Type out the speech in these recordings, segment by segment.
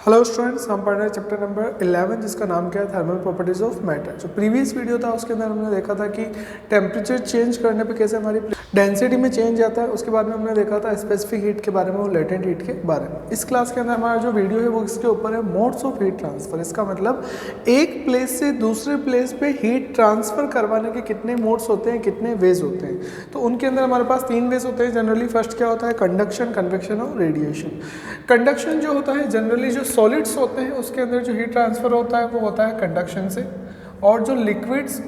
Hello students, हम पढ़ रहे हैं चैप्टर नंबर 11 जिसका नाम क्या है थर्मल प्रॉपर्टीज ऑफ मैटर। जो प्रीवियस वीडियो था उसके अंदर हमने देखा था कि टेम्परेचर चेंज करने पे कैसे हमारी डेंसिटी में चेंज आता है। उसके बाद में हमने देखा था स्पेसिफिक हीट के बारे में और लेटेंट हीट के बारे में। इस क्लास के अंदर हमारा जो वीडियो है वो इसके ऊपर है मोड्स ऑफ हीट ट्रांसफर। इसका मतलब एक प्लेस से दूसरे प्लेस पे हीट ट्रांसफर करवाने के कितने मोड्स होते हैं, कितने वेज होते हैं। तो उनके अंदर हमारे पास 3 वेज होते हैं जनरली। फर्स्ट क्या होता है, कंडक्शन, कन्वेक्शन और रेडिएशन। कंडक्शन जो होता है जनरली जो सॉलिड्स होते हैं उसके अंदर जो हीट ट्रांसफर होता है वो होता है कंडक्शन से, और जो लिक्विड्स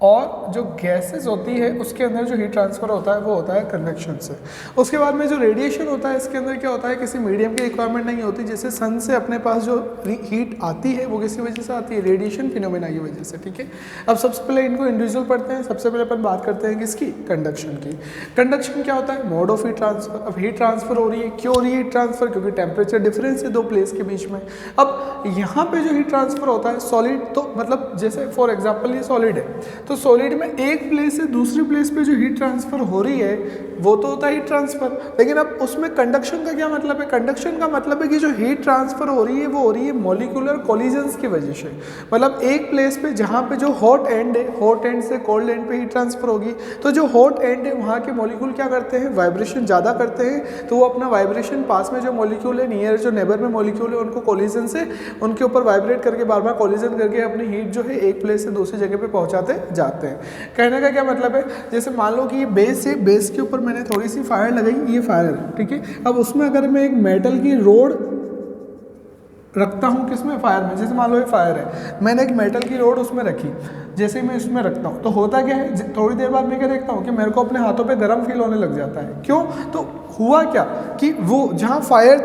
और जो गैसेस होती है उसके अंदर जो हीट ट्रांसफर होता है वो होता है कन्वेक्शन से। उसके बाद में जो रेडिएशन होता है इसके अंदर क्या होता है, किसी मीडियम की रिक्वायरमेंट नहीं होती। जैसे सन से अपने पास जो हीट आती है वो किसी वजह से आती है, रेडिएशन फिनोमेना की वजह से। ठीक है, अब सबसे पहले इनको इंडिविजुअल पढ़ते हैं। सबसे पहले अपन बात करते हैं किसकी, कंडक्शन की। कंडक्शन क्या होता है, मोड ऑफ हीट ट्रांसफर। अब हीट ट्रांसफर हो रही है, क्यों हो रही है हीट ट्रांसफर, क्योंकि टेम्परेचर डिफरेंस है दो प्लेस के बीच में। अब यहाँ पे जो हीट ट्रांसफर होता है सॉलिड, तो मतलब जैसे फॉर एग्जाम्पल ये सॉलिड है, तो सॉलिड में एक प्लेस से दूसरी प्लेस पे जो हीट ट्रांसफर हो रही है वो तो होता है हीट ट्रांसफर। लेकिन अब उसमें कंडक्शन का क्या मतलब है, कंडक्शन का मतलब है कि जो हीट ट्रांसफर हो रही है वो हो रही है मॉलिक्यूलर कोलिजन्स की वजह से। मतलब एक प्लेस पे जहाँ पे जो हॉट एंड है, हॉट एंड से कोल्ड एंड पे हीट ट्रांसफर होगी, तो जो हॉट एंड है वहाँ के मॉलिक्यूल क्या करते हैं, वाइब्रेशन ज़्यादा करते हैं। तो वो अपना वाइब्रेशन पास में जो मॉलिक्यूल है, नियर जो नेबर में मॉलिक्यूल है, उनको कोलिजन से उनके ऊपर वाइब्रेट करके बार बार कोलिजन करके अपनी हीट जो है एक प्लेस से दूसरी जगह पे पहुँचाते जाते हैं। कहने का क्या मतलब है, जैसे मान लो कि ये बेस है, बेस के ऊपर मैंने थोड़ी सी फायर लगाई, ये फायर है, ठीक है। अब उसमें अगर मैं एक मेटल की रोड रखता हूँ, किसमें, फायर में, जैसे मान लो ये फायर है, मैंने एक मेटल की रोड उसमें रखी, जैसे ही मैं उसमें रखता हूँ तो होता क्या है, थोड़ी देर बाद मैं क्या देखता हूँ कि मेरे को अपने हाथों पे गर्म फील होने लग जाता है। क्यों, तो हुआ क्या कि वो जहाँ फायर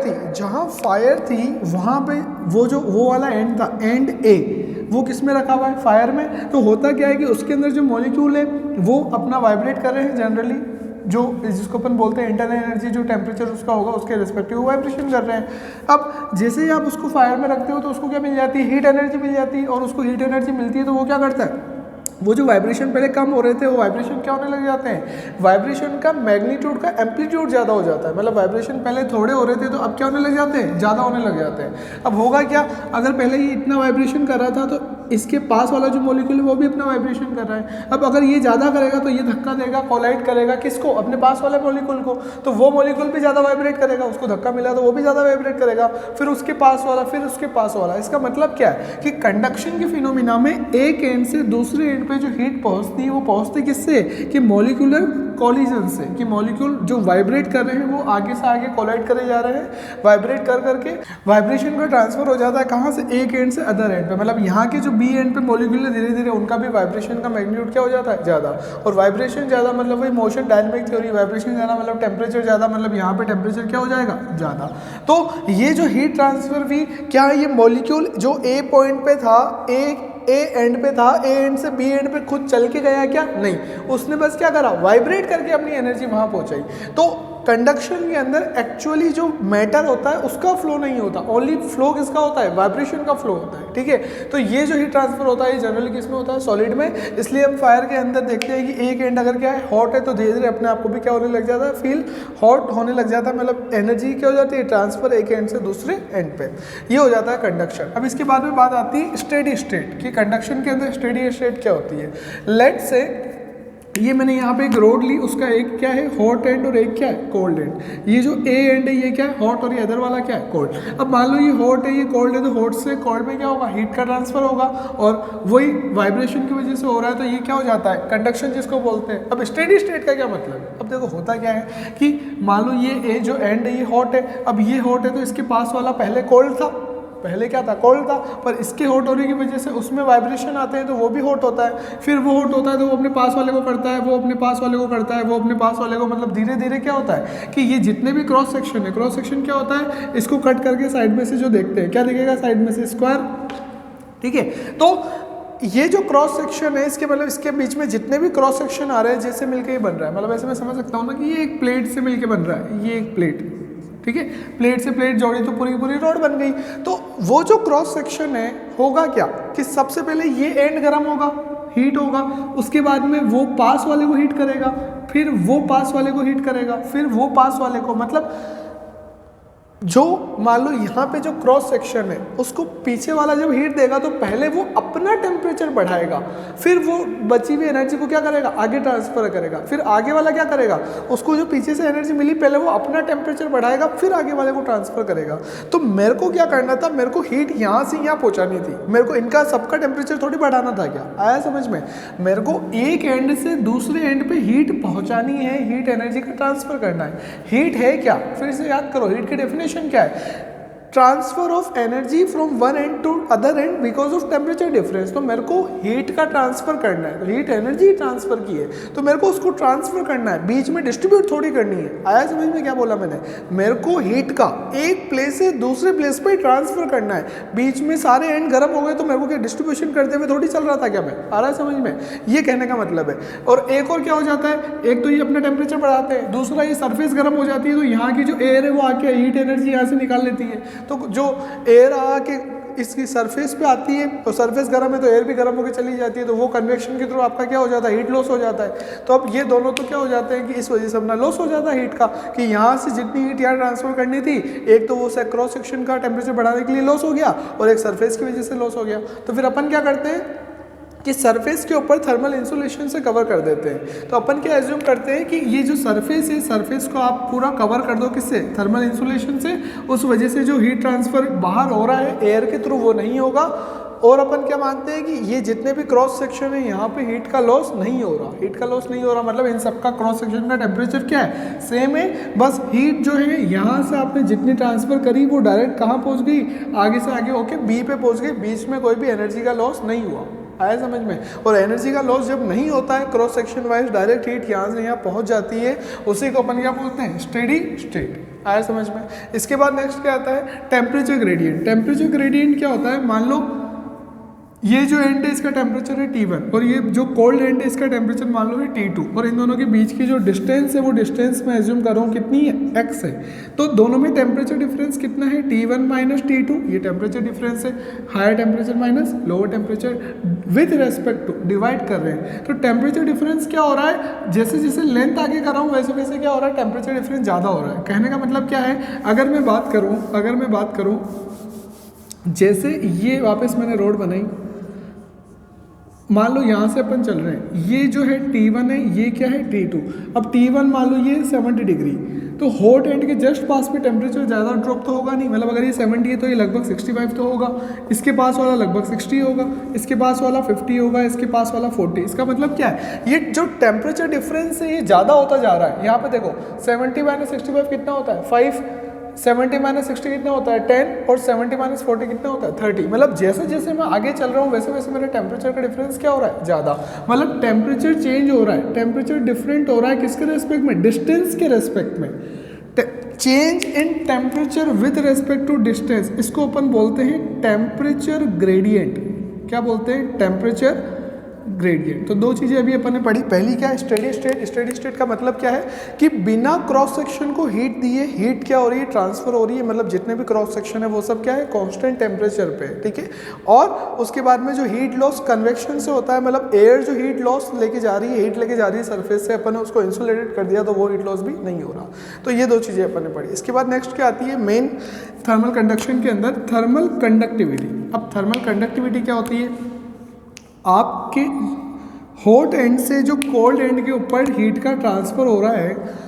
थी वहाँ पे वो वाला एंड था, एंड ए, वो किस में रखा हुआ है, फायर में। तो होता क्या है कि उसके अंदर जो मॉलिक्यूल है वो अपना वाइब्रेट कर रहे हैं जनरली, जो जिसको अपन बोलते हैं इंटरनल एनर्जी, जो टेम्परेचर उसका होगा उसके रिस्पेक्टिव वाइब्रेशन कर रहे हैं। अब जैसे ही आप उसको फायर में रखते हो तो उसको क्या मिल जाती है, हीट एनर्जी मिल जाती है, और उसको हीट एनर्जी मिलती है तो वो क्या करता है, वो जो वाइब्रेशन पहले कम हो रहे थे वो वाइब्रेशन क्या होने लग जाते हैं, वाइब्रेशन का मैग्नीट्यूड का एम्पलीट्यूड ज़्यादा हो जाता है। मतलब वाइब्रेशन पहले थोड़े हो रहे थे तो अब क्या होने लग जाते हैं, ज़्यादा होने लग जाते हैं। अब होगा क्या, अगर पहले ये इतना वाइब्रेशन कर रहा था तो इसके पास वाला जो मॉलिक्यूल है वो भी अपना वाइब्रेशन कर रहा है। अब अगर ये ज़्यादा करेगा तो ये धक्का देगा, कोलाइड करेगा किसको, अपने पास वाले मॉलिक्यूल को, तो वो मॉलिक्यूल भी ज़्यादा वाइब्रेट करेगा, उसको धक्का मिला तो वो भी ज़्यादा वाइब्रेट करेगा, फिर उसके पास वाला, फिर उसके पास वाला। इसका मतलब क्या है कि कंडक्शन के फिनोमिना में एक एंड से दूसरे एंड पे जो हीट पहुंचती है वो पहुंचती किससे, कि मॉलिक्यूलर कोलिजन से, कि मॉलिक्यूल जो वाइब्रेट कर रहे हैं वो आगे से आगे कोलाइड करे जा रहे हैं, वाइब्रेट कर करके वाइब्रेशन का ट्रांसफर हो जाता है कहाँ से, एक एंड से अदर एंड पे। मतलब यहाँ के जो बी एंड पे मॉलिक्यूल है धीरे धीरे उनका भी वाइब्रेशन का मैग्नीट्यूड क्या हो जाता है, ज़्यादा। और वाइब्रेशन ज़्यादा मतलब वही मोशन डायनामिक थ्योरी, वाइब्रेशन ज़्यादा मतलब टेम्परेचर ज़्यादा, मतलब यहाँ पे टेम्परेचर क्या हो जाएगा, ज़्यादा। तो ये जो हीट ट्रांसफर भी क्या है, ये मॉलिक्यूल जो ए पॉइंट पे था, एक ए एंड पे था, ए एंड से बी एंड पे खुद चल के गया क्या, नहीं, उसने बस क्या करा, वाइब्रेट करके अपनी एनर्जी वहां पहुंचाई। तो कंडक्शन के अंदर एक्चुअली जो मैटर होता है उसका फ्लो नहीं होता, ओनली फ्लो किसका होता है, वाइब्रेशन का फ्लो होता है। ठीक है, तो ये जो हीट ट्रांसफर होता है ये जनरली किस में होता है, सॉलिड में। इसलिए हम फायर के अंदर देखते हैं कि एक एंड अगर क्या है, हॉट है, तो धीरे धीरे अपने आप को भी क्या होने लग जाता है, फील हॉट होने लग जाता है। मतलब एनर्जी क्या हो जाती है, ट्रांसफर एक एंड से दूसरे एंड पे, ये हो जाता है कंडक्शन। अब इसके बाद में बात आती है स्टेडी स्टेट की। कंडक्शन के अंदर स्टेडी स्टेट क्या होती है, लेट से ये मैंने यहाँ पे एक रोड ली, उसका एक क्या है हॉट एंड और एक क्या है कोल्ड एंड। ये जो ए एंड है ये क्या है हॉट और ये अदर वाला क्या है कोल्ड। अब मान लो ये हॉट है ये कोल्ड है, तो हॉट से कोल्ड में क्या होगा, हीट का ट्रांसफर होगा, और वही वाइब्रेशन की वजह से हो रहा है, तो ये क्या हो जाता है, कंडक्शन जिसको बोलते हैं। अब स्टेडी स्टेट का क्या मतलब है, अब देखो होता क्या है कि मान लो ये ए जो एंड है ये हॉट है, अब ये हॉट है तो इसके पास वाला पहले कोल्ड था, पहले क्या था, कोल्ड था, पर इसके हॉट होने की वजह से उसमें वाइब्रेशन आते हैं तो वो भी हॉट होता है, फिर वो हॉट होता है तो वो अपने पास वाले को करता है, वो अपने पास वाले को करता है, वो अपने पास वाले को, मतलब धीरे धीरे क्या होता है कि ये जितने भी क्रॉस सेक्शन है, क्रॉस सेक्शन क्या होता है, इसको कट करके साइड में से जो देखते हैं क्या दिखेगा, साइड में से स्क्वायर। ठीक है, तो ये जो क्रॉस सेक्शन है इसके मतलब इसके बीच में जितने भी क्रॉस सेक्शन आ रहे हैं जैसे मिलके ही बन रहा है। मतलब ऐसे मैं समझ सकता हूँ ना कि ये एक प्लेट से मिलके बन रहा है, ये एक प्लेट, ठीक है, प्लेट से प्लेट जोड़ी तो पूरी पूरी रोड बन गई। तो वो जो क्रॉस सेक्शन है होगा क्या कि सबसे पहले ये एंड गर्म होगा, हीट होगा, उसके बाद में वो पास वाले को हीट करेगा, फिर वो पास वाले को हीट करेगा, फिर वो पास वाले को, मतलब जो मान लो यहाँ पे जो क्रॉस सेक्शन है उसको पीछे वाला जब हीट देगा तो पहले वो अपना टेम्परेचर बढ़ाएगा, फिर वो बची हुई एनर्जी को क्या करेगा, आगे ट्रांसफर करेगा। फिर आगे वाला क्या करेगा, उसको जो पीछे से एनर्जी मिली पहले वो अपना टेम्परेचर बढ़ाएगा, फिर आगे वाले को ट्रांसफर करेगा। तो मेरे को क्या करना था, मेरे को हीट यहाँ से यहाँ पहुँचानी थी, मेरे को इनका सबका टेम्परेचर थोड़ी बढ़ाना था। क्या आया समझ में? मेरे को एक एंड से दूसरे एंड पे हीट पहुँचानी है, हीट एनर्जी का ट्रांसफर करना है। हीट है क्या, फिर से याद करो, हीट की डेफिनेशन क्या है, transfer of energy from one end to other end because of temperature difference. तो मेरे को हीट का ट्रांसफर करना है, तो हीट एनर्जी ट्रांसफर की है तो मेरे को उसको ट्रांसफर करना है, बीच में डिस्ट्रीब्यूट थोड़ी करनी है। आया समझ में क्या बोला मैंने? मेरे को हीट का एक प्लेस से दूसरे प्लेस पे ट्रांसफर करना है, बीच में सारे एंड गर्म हो गए तो मेरे को क्या डिस्ट्रीब्यूशन करते हुए थोड़ी चल रहा था क्या मैं? आ रहा है समझ में? ये कहने का मतलब है। और एक और क्या हो जाता है, एक तो ये अपना टेम्परेचर बढ़ाते हैं, दूसरा ये सरफेस गर्म हो जाती है तो यहाँ की जो एयर है वो आके हीट एनर्जी यहाँ से निकाल लेती है। तो जो एयर आके इसकी सरफेस पे आती है और सरफेस गर्म है तो एयर भी गर्म होकर चली जाती है, तो वो कन्वेक्शन के थ्रू आपका क्या हो जाता है, हीट लॉस हो जाता है। तो अब ये दोनों तो क्या हो जाते हैं कि इस वजह से अपना लॉस हो जाता है हीट का, कि यहाँ से जितनी हीट यहाँ ट्रांसफर करनी थी, एक तो वो क्रॉस सेक्शन का टेम्परेचर बढ़ाने के लिए लॉस हो गया और एक सरफेस की वजह से लॉस हो गया। तो फिर अपन क्या करते हैं कि सरफेस के ऊपर थर्मल इंसुलेशन से कवर कर देते हैं। तो अपन क्या एज्यूम करते हैं कि ये जो सरफेस है, सरफेस को आप पूरा कवर कर दो किससे, थर्मल इंसुलेशन से। उस वजह से जो हीट ट्रांसफर बाहर हो रहा है एयर के थ्रू वो नहीं होगा। और अपन क्या मानते हैं कि ये जितने भी क्रॉस सेक्शन है यहाँ पे हीट का लॉस नहीं हो रहा, हीट का लॉस नहीं हो रहा, मतलब इन सबका क्रॉस सेक्शन का टेम्परेचर क्या है, सेम है। बस हीट जो है यहाँ से आपने जितनी ट्रांसफर करी वो डायरेक्ट कहाँ पहुँच गई, आगे से आगे होके बी पे पहुँच गई, बीच में कोई भी एनर्जी का लॉस नहीं हुआ। आया समझ में? और एनर्जी का लॉस जब नहीं होता है, cross section wise direct heat यहाँ से यहाँ पहुँच जाती है, उसी को अपन क्या बोलते हैं, स्टेडी स्टेट। आया समझ में? इसके बाद नेक्स्ट क्या आता है, टेम्परेचर ग्रेडियंट। टेम्परेचर ग्रेडियंट क्या होता है, मान लो ये जो एंड है इसका टेम्परेचर है T1 और ये जो कोल्ड एंड है इसका टेम्परेचर मान लो है T2 और इन दोनों के बीच की जो डिस्टेंस है वो डिस्टेंस मैं एज्यूम कर रहा हूँ कितनी है, x है। तो दोनों में टेम्परेचर डिफरेंस कितना है, T1 माइनस T2, ये टेम्परेचर डिफरेंस है। Higher temperature minus lower temperature with respect to divide कर रहे हैं। तो टेम्परेचर डिफरेंस क्या हो रहा है, जैसे जैसे लेंथ आगे कर रहा हूँ वैसे वैसे क्या हो रहा है, टेम्परेचर डिफरेंस ज़्यादा हो रहा है। कहने का मतलब क्या है, अगर मैं बात करूँ जैसे ये वापस मैंने रोड बनाई, मान लो यहाँ से अपन चल रहे हैं, ये जो है T1 है, ये क्या है T2। अब T1 मान लो ये 70 डिग्री, तो हॉट एंड के जस्ट पास पे टेम्परेचर ज़्यादा ड्रॉप तो होगा नहीं, मतलब अगर ये 70 है तो ये लगभग 65 तो होगा, इसके पास वाला लगभग 60 होगा, इसके पास वाला 50 होगा, इसके पास वाला 40। इसका मतलब क्या है, ये जो टेम्परेचर डिफरेंस है ये ज़्यादा होता जा रहा है। यहाँ पे देखो 70 माइनस 65 कितना होता है, 5, 70 माइनस 60 कितना होता है, 10, और 70 माइनस 40 कितना होता है, 30। मतलब जैसे जैसे मैं आगे चल रहा हूँ वैसे वैसे मेरे टेम्परेचर का डिफरेंस क्या हो रहा है, ज़्यादा। मतलब टेम्परेचर चेंज हो रहा है, टेम्परेचर डिफरेंट हो रहा है, किसके रेस्पेक्ट में, डिस्टेंस के रेस्पेक्ट में। Change in temperature with respect to distance, इसको अपन बोलते हैं टेम्परेचर ग्रेडियंट। क्या बोलते हैं, टेम्परेचर ग्रेडियंट। तो दो चीज़ें अभी अपन ने पढ़ी, पहली क्या है, स्टेडी स्टेट। स्टेडी स्टेट का मतलब क्या है कि बिना क्रॉस सेक्शन को हीट दिए हीट क्या हो रही है, ट्रांसफर हो रही है, मतलब जितने भी क्रॉस सेक्शन है वो सब क्या है, कांस्टेंट टेम्परेचर पे, ठीक है। और उसके बाद में जो हीट लॉस कन्वेक्शन से होता है, मतलब एयर जो हीट लॉस लेके जा रही है, हीट लेके जा रही है सरफेस से, अपन ने उसको इंसुलेटेड कर दिया तो वो हीट लॉस भी नहीं हो रहा। तो ये दो चीज़ें अपन ने पढ़ी। इसके बाद नेक्स्ट क्या आती है, मेन थर्मल कंडक्शन के अंदर थर्मल कंडक्टिविटी। अब थर्मल कंडक्टिविटी क्या होती है, आपके हॉट एंड से जो कोल्ड एंड के ऊपर हीट का ट्रांसफ़र हो रहा है,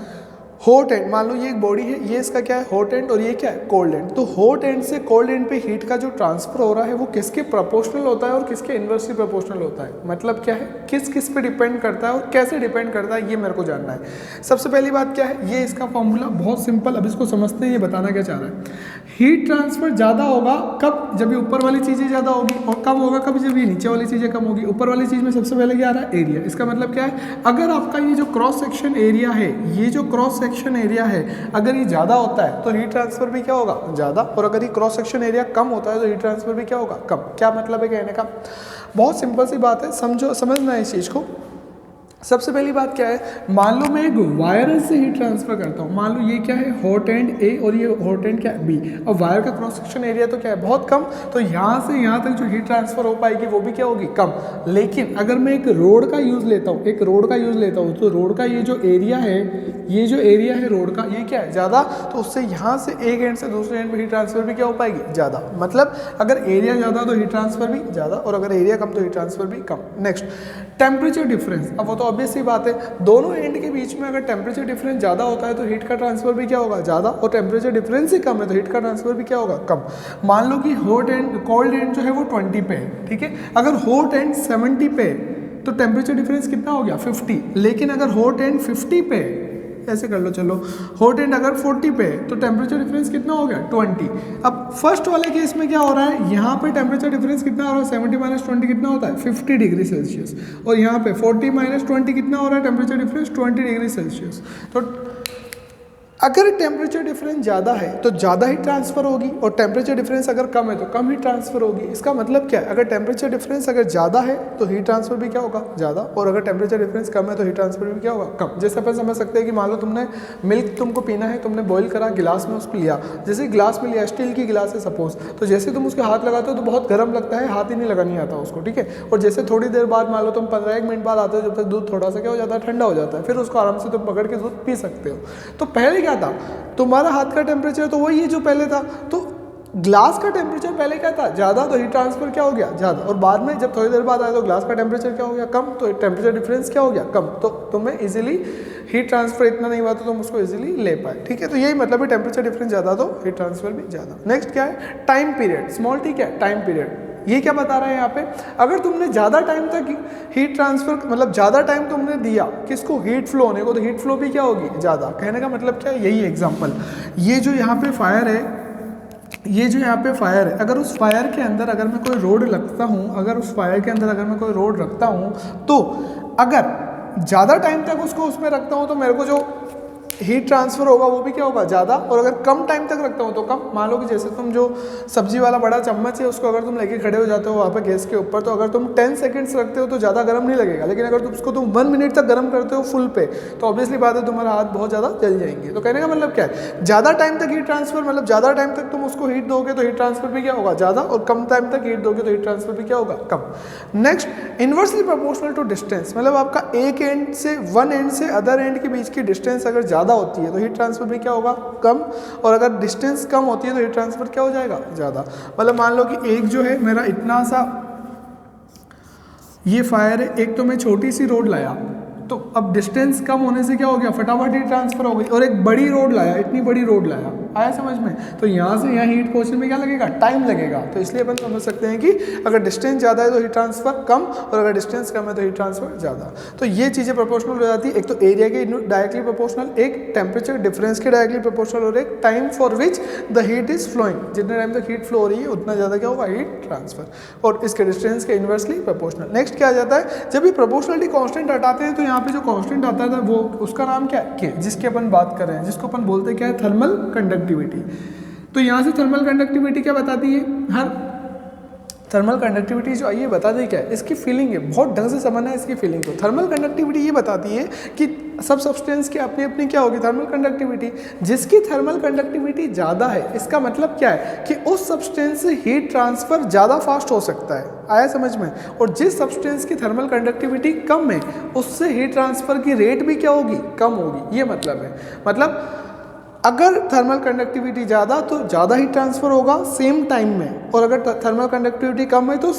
हॉट एंड मान लो ये एक बॉडी है, ये इसका क्या है, हॉट एंड, और ये क्या है, कोल्ड एंड। तो हॉट एंड से कोल्ड एंड पे हीट का जो ट्रांसफर हो रहा है वो किसके प्रोपोर्शनल होता है और किसके इन्वर्सली प्रोपोर्शनल होता है। मतलब क्या है, किस किस पे डिपेंड करता है और कैसे डिपेंड करता है, ये मेरे को जानना है। सबसे पहली बात क्या है, ये इसका फॉर्मूला बहुत सिंपल, अब इसको समझते हैं, ये बताना क्या चाह रहा है। हीट ट्रांसफर ज़्यादा होगा कब, जब ये ऊपर वाली चीज़ें ज़्यादा होगी, और कम होगा कब, जब ये नीचे वाली चीज़ें कम होगी। ऊपर वाली चीज़ में सबसे पहले क्या आ रहा है, एरिया। इसका मतलब क्या है, अगर आपका ये जो क्रॉस सेक्शन एरिया है, ये जो क्रॉस सेक्शन एरिया है, अगर ये ज़्यादा होता है तो हीट ट्रांसफर भी क्या होगा, ज़्यादा। और अगर ये क्रॉस सेक्शन एरिया कम होता है तो हीट ट्रांसफर भी क्या होगा, कम। क्या मतलब है कहने का, बहुत सिंपल सी बात है, समझना है इस चीज़ को। सबसे पहली बात क्या है, मान लो मैं एक वायर से हीट ट्रांसफर करता हूँ। मान लो ये क्या है, हॉट एंड ए और ये हॉट एंड क्या है, बी, और वायर का क्रॉस सेक्शन एरिया तो क्या है, बहुत कम, तो यहाँ से यहाँ तक जो हीट ट्रांसफर हो पाएगी वो भी क्या होगी, कम। लेकिन अगर मैं एक रोड का यूज़ लेता हूँ, एक रोड का यूज़ लेता हूँ, तो रोड का ये जो एरिया है, ये जो एरिया है रोड का, ये क्या है, ज़्यादा, तो उससे यहाँ से एक एंड से दूसरे एंड पर हीट ट्रांसफर भी क्या हो पाएगी, ज़्यादा। मतलब अगर एरिया ज़्यादा तो हीट ट्रांसफर भी ज़्यादा, और अगर एरिया कम तो हीट ट्रांसफर भी कम। Next, temperature difference. अब वो तो ऑब्वियस सी बात है, दोनों एंड के बीच में अगर टेम्परेचर डिफरेंस ज़्यादा होता है तो हीट का ट्रांसफर भी क्या होगा, ज़्यादा, और टेम्परेचर डिफरेंस ही कम है तो हीट का ट्रांसफर भी क्या होगा, कम। मान लो कि हॉट एंड कोल्ड एंड जो है वो 20 पे है, ठीक है। अगर हॉट एंड 70 पे तो टेम्परेचर डिफरेंस कितना हो गया, 50। लेकिन अगर हॉट एंड 50 पे, ऐसे कर लो, चलो हॉट एंड अगर 40 पे है तो टेम्परेचर डिफरेंस कितना हो गया, 20। अब फर्स्ट वाले केस में क्या हो रहा है, यहाँ पे टेम्परेचर डिफरेंस कितना हो रहा है, 70 माइनस 20 कितना होता है, 50 डिग्री सेल्सियस, और यहाँ पे 40 माइनस 20 कितना हो रहा है, टेम्परेचर डिफरेंस 20 डिग्री सेल्सियस। तो अगर टेम्परेचर डिफरेंस ज़्यादा है तो ज़्यादा हीट ट्रांसफर होगी, और टेम्परेचर डिफरेंस अगर कम है तो कम हीट ट्रांसफर होगी। इसका मतलब क्या है, अगर टेम्परेचर डिफरेंस अगर ज़्यादा है तो हीट ट्रांसफर भी क्या होगा, ज़्यादा, और अगर टेम्परेचर डिफरेंस कम है तो हीट ट्रांसफर भी क्या होगा, कम। जैसे अपन समझ सकते हैं कि मान लो तुमने मिल्क तुमको पीना है, तुमने बॉईल करा, गिलास में उसको लिया, जैसे गिलास में लिया, स्टील की गिलास है सपोज, तो जैसे तुम उसके हाथ लगाते हो तो बहुत गर्म लगता है, हाथ ही नहीं लगानी आता उसको, ठीक है। और जैसे थोड़ी देर बाद मान लो तुम 15-1 मिनट बाद आते हो, जब तक दूध थोड़ा सा क्या हो जाता है, ठंडा हो जाता है, फिर उसको आराम से तुम पकड़ के दूध पी सकते हो। तो पहले क्या था, तुम्हारा हाथ का टेम्परेचर तो वही है जो पहले था, तो ग्लास का टेम्परेचर पहले क्या था, ज़्यादा, तो हीट ट्रांसफर क्या हो गया, ज़्यादा, और बाद में जब थोड़ी देर बाद आया तो ग्लास का टेम्परेचर क्या हो गया, कम, तो टेम्परेचर डिफरेंस क्या हो गया, कम, तो तुम्हें इजीली हीट ट्रांसफर इतना नहीं हुआ तो तुम उसको इजीली ले पाए, ठीक है। तो यही मतलब है, टेम्परेचर डिफरेंस ज़्यादा तो हीट ट्रांसफर भी ज़्यादा। नेक्स्ट क्या है, टाइम पीरियड, स्मॉल टी क्या है, टाइम पीरियड। ये क्या बता रहा है यहाँ पे, अगर तुमने ज़्यादा टाइम तक हीट ट्रांसफर, मतलब ज़्यादा टाइम तुमने दिया किसको, हीट फ्लो होने को, तो हीट फ्लो भी क्या होगी, ज़्यादा। कहने का मतलब क्या है, यही एग्जांपल, ये जो यहाँ पे फायर है, ये जो यहाँ पे फायर है, अगर उस फायर के अंदर अगर मैं कोई रोड रखता हूँ, अगर उस फायर के अंदर अगर मैं कोई रोड रखता हूँ, तो अगर ज़्यादा टाइम तक उसको उसमें रखता हूँ तो मेरे को जो हीट ट्रांसफर होगा वो भी क्या होगा, ज़्यादा, और अगर कम टाइम तक रखता हूँ तो कम। मान लो कि जैसे तुम जो सब्जी वाला बड़ा चम्मच है उसको अगर तुम लेके खड़े हो जाते हो वहाँ पे गैस के ऊपर, तो अगर तुम 10 सेकंड्स रखते हो तो ज़्यादा गर्म नहीं लगेगा, लेकिन अगर उसको तुम 1 मिनट तक गर्म करते हो फुल पे तो ऑब्वियसली बात है तुम्हारा हाथ बहुत ज़्यादा जल जाएंगे। तो कहने का मतलब क्या है, ज़्यादा टाइम तक हीट ट्रांसफर, मतलब ज़्यादा टाइम तक तुम उसको हीट दोगे तो हीट ट्रांसफर भी क्या होगा, ज़्यादा, और कम टाइम तक हीट दोगे तो हीट ट्रांसफर भी क्या होगा, कम। Next, inversely proportional to distance, मतलब आपका एक एंड से, वन एंड से अदर एंड के बीच की डिस्टेंस अगर ज़्यादा होती है तो हीट ट्रांसफर भी क्या होगा, कम, और अगर डिस्टेंस कम होती है तो हीट ट्रांसफर क्या हो जाएगा, ज़्यादा। मतलब मान लो कि एक जो है मेरा इतना सा ये फायर है, एक तो मैं छोटी सी रोड लाया, तो अब डिस्टेंस कम होने से क्या हो गया, फटाफट हीट ट्रांसफर हो गई, और एक बड़ी रोड लाया, इतनी बड़ी रोड लाया, आया समझ में, तो यहाँ से यहाँ हीट पहुँचने में क्या लगेगा, टाइम लगेगा। तो इसलिए अपन समझ सकते हैं कि अगर डिस्टेंस ज़्यादा है तो हीट ट्रांसफर कम, और अगर डिस्टेंस कम है तो हीट ट्रांसफर ज़्यादा। तो ये चीज़ें प्रोपोर्शनल हो जाती है, एक तो एरिया के डायरेक्टली प्रोपोर्शनल, एक टेम्परेचर डिफरेंस के डायरेक्टली प्रोपोर्शनल, और एक time for which the heat is flowing, जितने टाइम तक हीट फ्लो हो रही है उतना ज़्यादा क्या होगा, हीट ट्रांसफर, और इसके डिस्टेंस के इन्वर्सली प्रोपोर्शनल। नेक्स्ट क्या आ जाता है, जब ये प्रोपोर्शनलिटी कॉन्स्टेंट हटाते हैं तो यहाँ पे जो कॉन्स्टेंट आता है वो उसका नाम क्या है, के, जिसकी अपन बात कर रहे हैं, जिसको अपन बोलते हैं क्या है, थर्मल कंडक्टिविटी। तो यहाँ से थर्मल कंडक्टिविटी क्या बताती है, हर थर्मल कंडक्टिविटी जो आई है बता दी क्या है, इसकी फीलिंग है, बहुत ढंग से समझना है इसकी फीलिंग को। थर्मल कंडक्टिविटी ये बताती है कि सब सब्सटेंस की अपनी अपनी क्या होगी, थर्मल कंडक्टिविटी, जिसकी थर्मल कंडक्टिविटी ज़्यादा है, इसका मतलब क्या है कि उस सब्सटेंस से हीट ट्रांसफ़र ज़्यादा फास्ट हो सकता है, आया समझ में, और जिस सब्सटेंस की थर्मल कंडक्टिविटी कम है उससे हीट ट्रांसफ़र की रेट भी क्या होगी, कम होगी, ये मतलब है। मतलब अगर थर्मल कंडक्टिविटी ज़्यादा तो ज़्यादा हीट ट्रांसफ़र होगा सेम टाइम में, और अगर थर्मल कंडक्टिविटी कम है तो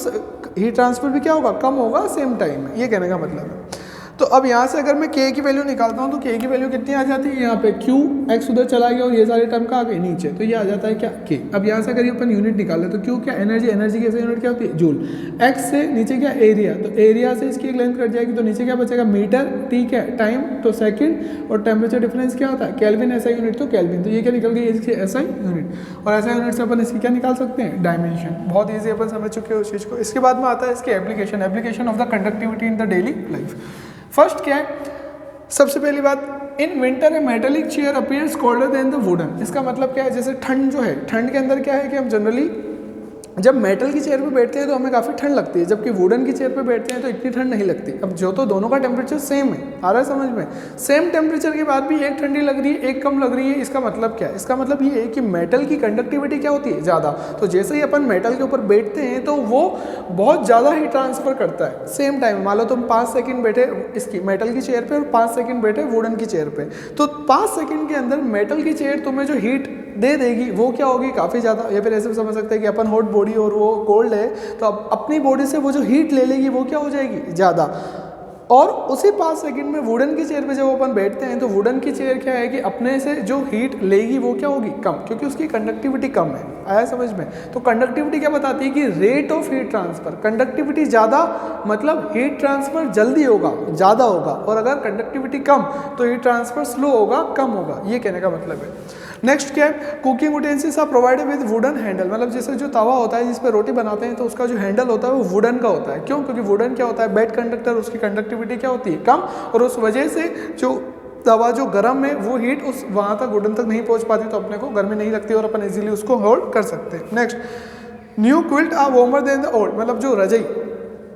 हीट ट्रांसफ़र भी क्या होगा, कम होगा सेम टाइम में, ये कहने का मतलब है। तो अब यहाँ से अगर मैं के की वैल्यू निकालता हूँ तो के की वैल्यू कितनी आ जाती है, यहाँ पे क्यू एक्स उधर चला गया और ये सारे टर्म का आ गए नीचे, तो ये आ जाता है क्या, के। अब यहाँ से अगर ये अपन यूनिट निकाल ले तो क्यू क्या, एनर्जी, एनर्जी की यूनिट क्या होती है, जूल। एक्स से नीचे क्या, एरिया, तो एरिया से इसकी एक लेंथ कट जाएगी तो नीचे क्या बचेगा, मीटर, ठीक है, टाइम तो सेकेंड, और टेम्परेचर डिफरेंस क्या होता है, केल्विन, ऐसा यूनिट तो केल्विन, तो ये क्या निकल गई इसकी एसआई यूनिट, और एसआई यूनिट से अपन इसकी क्या निकाल सकते हैं, डायमेंशन। बहुत ईजी अपन समझ चुके हैं उस चीज़ को। इसके बाद में आता है इसकी application, application of the conductivity in the daily life. First क्या है, सबसे पहली बात, in winter a metallic chair appears colder than the wooden. इसका मतलब क्या है, जैसे ठंड जो है, ठंड के अंदर क्या है कि हम जनरली जब मेटल की चेयर पे बैठते हैं तो हमें काफ़ी ठंड लगती है, जबकि वुडन की चेयर पे बैठते हैं तो इतनी ठंड नहीं लगती। अब जो तो दोनों का टेम्परेचर सेम है, आ रहा है समझ में, सेम टेम्परेचर के बाद भी एक ठंडी लग रही है एक कम लग रही है, इसका मतलब क्या है? इसका मतलब ये है कि मेटल की कंडक्टिविटी क्या होती है? ज़्यादा। तो जैसे ही अपन मेटल के ऊपर बैठते हैं तो वो बहुत ज़्यादा हीट ट्रांसफ़र करता है सेम टाइम। मान लो तुम 5 सेकेंड बैठे इसकी मेटल की चेयर पर और 5 सेकेंड बैठे वुडन की चेयर पर, तो 5 सेकेंड के अंदर मेटल की चेयर तुम्हें जो हीट दे देगी वो क्या होगी? काफ़ी ज़्यादा। या फिर ऐसे भी समझ सकते हैं कि अपन हॉट बॉडी और वो कोल्ड है, तो अब अपनी बॉडी से वो जो हीट ले लेगी वो क्या हो जाएगी? ज़्यादा। और उसी 5 सेकंड में वुडन की चेयर पे जब अपन बैठते हैं तो वुडन की चेयर क्या है कि अपने से जो हीट लेगी वो क्या होगी? कम, क्योंकि उसकी कंडक्टिविटी कम है। आया समझ में? तो कंडक्टिविटी क्या बताती है कि rate of heat transfer. Conductivity ज़्यादा मतलब हीट ट्रांसफर जल्दी होगा, ज़्यादा होगा, और अगर कंडक्टिविटी कम तो हीट ट्रांसफर स्लो होगा, कम होगा। ये कहने का मतलब है। नेक्स्ट क्या है? Cooking utensils are provided with wooden handle. मतलब जैसे जो तवा होता है जिस पे रोटी बनाते हैं तो उसका जो हैंडल होता है वो वुडन का होता है। क्यों? क्योंकि वुडन क्या होता है? बेड कंडक्टर, उसकी कंडक्टिविटी क्या होती है? कम, और उस वजह से जो तवा जो गर्म है वो हीट उस वहाँ तक वुडन तक नहीं पहुँच पाती, तो अपने को गर्मी नहीं लगती और अपन इजीली उसको होल्ड कर सकते हैं। Next, new quilt are warmer than the old. मतलब जो रजाई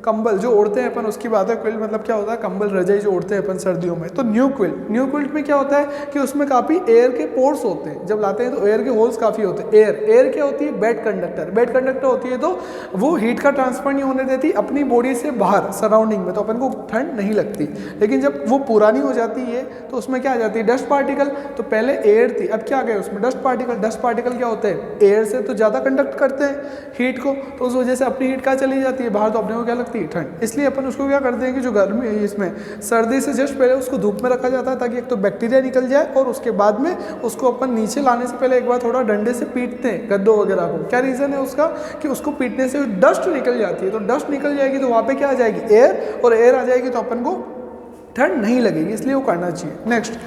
कंबल जो ओढ़ते हैं अपन उसकी बात है। क्विल्ट मतलब क्या होता है? कंबल रजाई जो ओढ़ते हैं अपन सर्दियों में। तो न्यू क्विल्ट में क्या होता है कि उसमें काफ़ी एयर के पोर्स होते हैं, जब लाते हैं तो एयर के होल्स काफ़ी होते हैं। एयर क्या होती है? बेड कंडक्टर होती है, तो वो हीट का ट्रांसफर नहीं होने देती अपनी बॉडी से बाहर सराउंडिंग में, तो अपन को ठंड नहीं लगती। लेकिन जब वो पुरानी हो जाती है तो उसमें क्या आ जाती है? Dust particle. तो पहले एयर थी, अब क्या आ गया उसमें? डस्ट पार्टिकल क्या होते हैं? एयर से तो ज़्यादा कंडक्ट करते हैं हीट को, तो उस वजह से अपनी हीट कहाँ चली जाती है? बाहर, तो अपने को क्या लगती है? ठंड। इसलिए अपन उसको क्या करते हैं कि जो गर्मी है इसमें सर्दी से जस्ट पहले उसको धूप में रखा जाता है ताकि एक तो बैक्टीरिया निकल जाए, और उसके बाद में उसको अपन नीचे लाने से पहले एक बार थोड़ा डंडे से पीटते हैं गद्दों वगैरह को। क्या रीज़न है उसका? कि उसको पीटने से डस्ट निकल जाती है, तो डस्ट निकल जाएगी तो वहाँ पे क्या आ जाएगी? एयर, और एयर आ जाएगी तो अपन को ठंड नहीं लगेगी, इसलिए वो करना चाहिए। Next,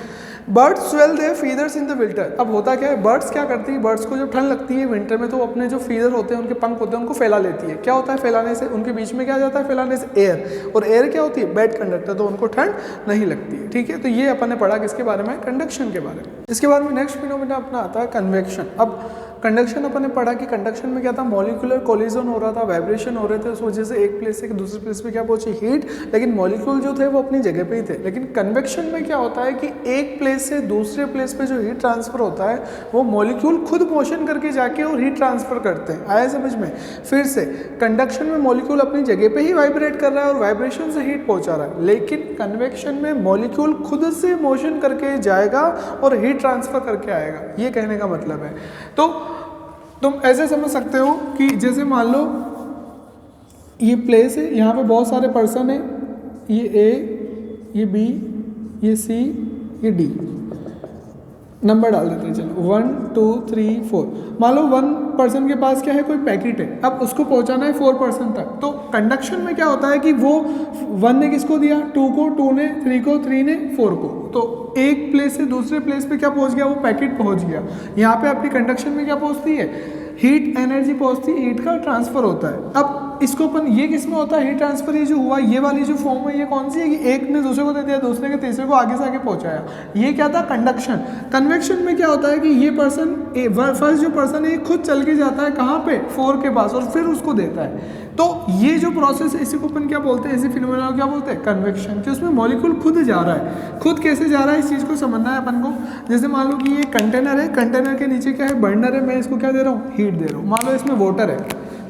birds swell their feathers in the winter. अब होता क्या है? बर्ड्स क्या करती है? बर्ड्स को जब ठंड लगती है विंटर में तो अपने जो फीदर होते हैं, उनके पंख होते हैं, उनको फैला लेती है। क्या होता है फैलाने से? उनके बीच में क्या जाता है फैलाने से? एयर, और एयर क्या होती है? बेड कंडक्टर, तो उनको ठंड नहीं लगती है। ठीक है, तो ये अपन ने पढ़ा किसके बारे में? कंडक्शन के बारे में। इसके बाद में नेक्स्ट फिनोमेना अपना आता है कन्वेक्शन। अब कंडक्शन अपन ने पढ़ा कि कंडक्शन में क्या था? मॉलिक्यूलर कोलिजन हो रहा था, वाइब्रेशन हो रहे थे, उस वजह से एक प्लेस से दूसरे प्लेस पे क्या पहुंची? हीट, लेकिन मॉलिक्यूल जो थे वो अपनी जगह पे ही थे। लेकिन कन्वेक्शन में क्या होता है कि एक प्लेस से दूसरे प्लेस पे जो हीट ट्रांसफर होता है वो मॉलिक्यूल खुद मोशन करके जाके और हीट ट्रांसफर करते हैं। आया समझ में? फिर से, कंडक्शन में मॉलिक्यूल अपनी जगह पे ही वाइब्रेट कर रहा है और वाइब्रेशन से हीट पहुंचा रहा है, लेकिन कन्वेक्शन में मॉलिक्यूल खुद से मोशन करके जाएगा और हीट ट्रांसफर करके आएगा। ये कहने का मतलब है। तो तुम ऐसे समझ सकते हो कि जैसे मान लो ये प्लेस है, यहाँ पे बहुत सारे पर्सन हैं, ये ए, ये बी, ये सी, ये डी, नंबर डाल देते हैं। चलो 1 2 3 4। मान लो 1 पर्सन के पास क्या है? कोई पैकेट है, अब उसको पहुंचाना है 4 पर्सन तक। तो कंडक्शन में क्या होता है कि वो 1 ने किसको दिया? 2 को, 2 ने 3 को, 3 ने 4 को, तो एक प्लेस से दूसरे प्लेस पे क्या पहुंच गया? वो पैकेट पहुंच गया। यहाँ पे अपनी कंडक्शन में क्या पहुंचती है? हीट एनर्जी पहुंचती है, हीट का ट्रांसफर होता है। अब इसको अपन ये किस में होता है? हीट ट्रांसफर ये जो हुआ, ये वाली जो फॉर्म है ये कौन सी है? कि एक ने दूसरे को दे दिया, दूसरे के तीसरे को आगे से आगे पहुंचाया, ये क्या था? कंडक्शन। कन्वेक्शन में क्या होता है कि ये पर्सन फर्स्ट जो पर्सन है ये खुद चल के जाता है कहाँ पे? 4 के पास, और फिर उसको देता है। तो ये जो प्रोसेस है इसी को अपन क्या बोलते हैं? इसी फिनोमेना को क्या बोलते हैं? कन्वेक्शन। कि उसमें मॉलिक्यूल खुद जा रहा है। खुद कैसे जा रहा है इस चीज़ को समझना है अपन को। जैसे मान लो कि ये कंटेनर है, कंटेनर के नीचे क्या है? बर्नर है, मैं इसको क्या दे रहा हूँ? हीट दे रहा हूँ। मान लो इसमें वाटर है,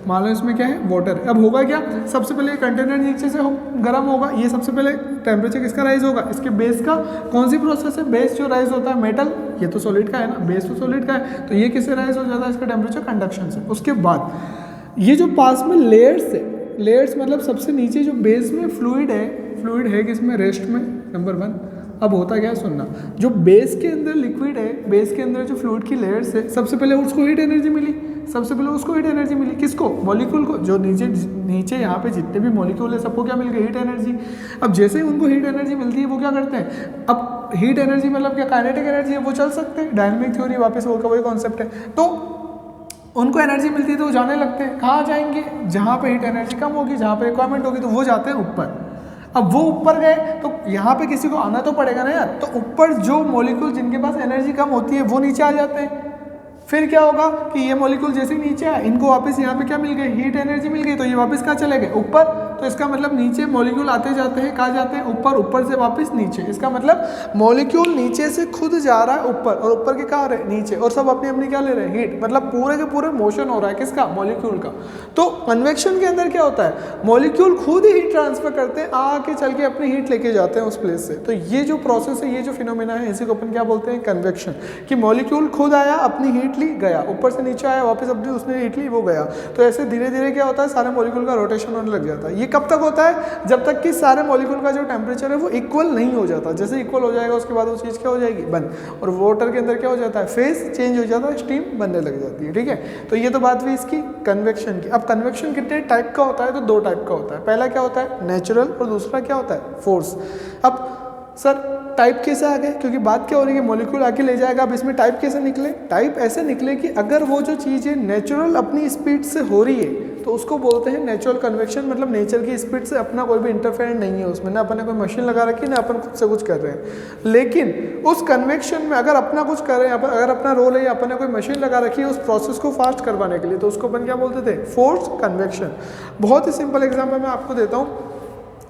मान लो इसमें क्या है? वाटर है। अब होगा क्या? सबसे पहले कंटेनर नीचे से गर्म होगा, ये सबसे पहले टेम्परेचर किसका राइज होगा? इसके बेस का। कौन सी प्रोसेस है? बेस जो राइज होता है मेटल, ये तो सॉलिड का है ना, बेस तो सॉलिड का है, तो ये किससे राइज हो जाता है? इसका टेम्परेचर कंडक्शन से। उसके बाद ये जो पास में लेयर्स है, लेयर्स मतलब सबसे नीचे जो बेस में फ्लूइड है किसमें? रेस्ट में, नंबर 1। अब होता क्या है सुनना, जो बेस के अंदर लिक्विड है, बेस के अंदर जो फ्लूइड की लेयर्स है, सबसे पहले उसको हीट एनर्जी मिली। किसको? मॉलिक्यूल को। जो नीचे यहाँ पे जितने भी मॉलिक्यूल है सबको क्या मिल गई? Heat energy. अब जैसे ही उनको हीट एनर्जी मिलती है वो क्या करते हैं? अब हीट एनर्जी मतलब क्या? काइनेटिक एनर्जी है, वो चल सकते हैं। डायनेमिक थ्योरी वापस वही कॉन्सेप्ट है। तो उनको एनर्जी मिलती है तो वो जाने लगते हैं। कहाँ जाएंगे? जहाँ पे हीट एनर्जी कम होगी, जहाँ पे रिक्वायरमेंट होगी, तो वो जाते हैं ऊपर। अब वो ऊपर गए तो यहाँ पे किसी को आना तो पड़ेगा ना यार, तो ऊपर जो मॉलिक्यूल जिनके पास एनर्जी कम होती है वो नीचे आ जाते हैं। फिर क्या होगा कि ये मॉलिक्यूल जैसे ही नीचे आए, इनको वापस यहाँ पे क्या मिल गई, हीट एनर्जी मिल गई, तो ये वापस कहाँ चले गए, ऊपर। तो इसका मतलब नीचे मॉलिक्यूल आते जाते हैं, कहाँ जाते हैं, ऊपर, ऊपर से वापस नीचे। इसका मतलब मॉलिक्यूल नीचे से खुद जा रहा है ऊपर, और ऊपर के कहाँ आ रहे हैं, नीचे, और सब अपनी अपनी क्या ले रहे हैं, हीट। मतलब पूरे के पूरे मोशन हो रहा है किसका, मॉलिक्यूल का। तो कन्वेक्शन के अंदर क्या होता है, मॉलिक्यूल खुद ही हीट ट्रांसफर करते हैं, आके चल के अपनी हीट लेके जाते हैं उस प्लेस से। तो ये जो प्रोसेस है, ये जो फिनोमेना है, इसी को अपन क्या बोलते हैं, कन्वेक्शन। कि मॉलिक्यूल खुद आया, अपनी हीट ली, गया, ऊपर से नीचे आया, वापस अपनी उसने हीट ली, वो गया। तो ऐसे धीरे धीरे क्या होता है, सारे मॉलिक्यूल का रोटेशन होने लग जाता है। ये कब तक होता है, जब तक कि सारे मॉलिक्यूल का जो टेम्परेचर है वो इक्वल नहीं हो जाता। जैसे इक्वल हो जाएगा उसके बाद वो चीज़ क्या हो जाएगी, बंद। और वाटर के अंदर क्या हो जाता है, फेज चेंज हो जाता है, स्टीम बनने लग जाती है। ठीक है, तो ये तो बात हुई इसकी कन्वेक्शन की। अब कन्वेक्शन कितने टाइप का होता है, तो दो टाइप का होता है। पहला क्या होता है, नेचुरल, और दूसरा क्या होता है, फोर्स। अब सर टाइप कैसे आ गए, क्योंकि बात क्या हो रही है, मॉलिक्यूल आके ले जाएगा। अब इसमें टाइप कैसे निकले, टाइप ऐसे निकले कि अगर वो जो चीज़ है नेचुरल अपनी स्पीड से हो रही है, तो उसको बोलते हैं नेचुरल कन्वेक्शन। मतलब नेचर की स्पीड से अपना कोई भी इंटरफेरेंस नहीं है उसमें, ना अपन ने कोई मशीन लगा रखी, ना अपन खुद से कुछ कर रहे हैं। लेकिन उस कन्वेक्शन में अगर अपना कुछ कर रहे हैं, अगर अपना रोल है, अपन ने कोई मशीन लगा रखी है उस प्रोसेस को फास्ट करवाने के लिए, तो उसको अपन क्या बोलते थे, फोर्स कन्वेक्शन। बहुत ही सिंपल एग्जाम्पल मैं आपको देता हूँ।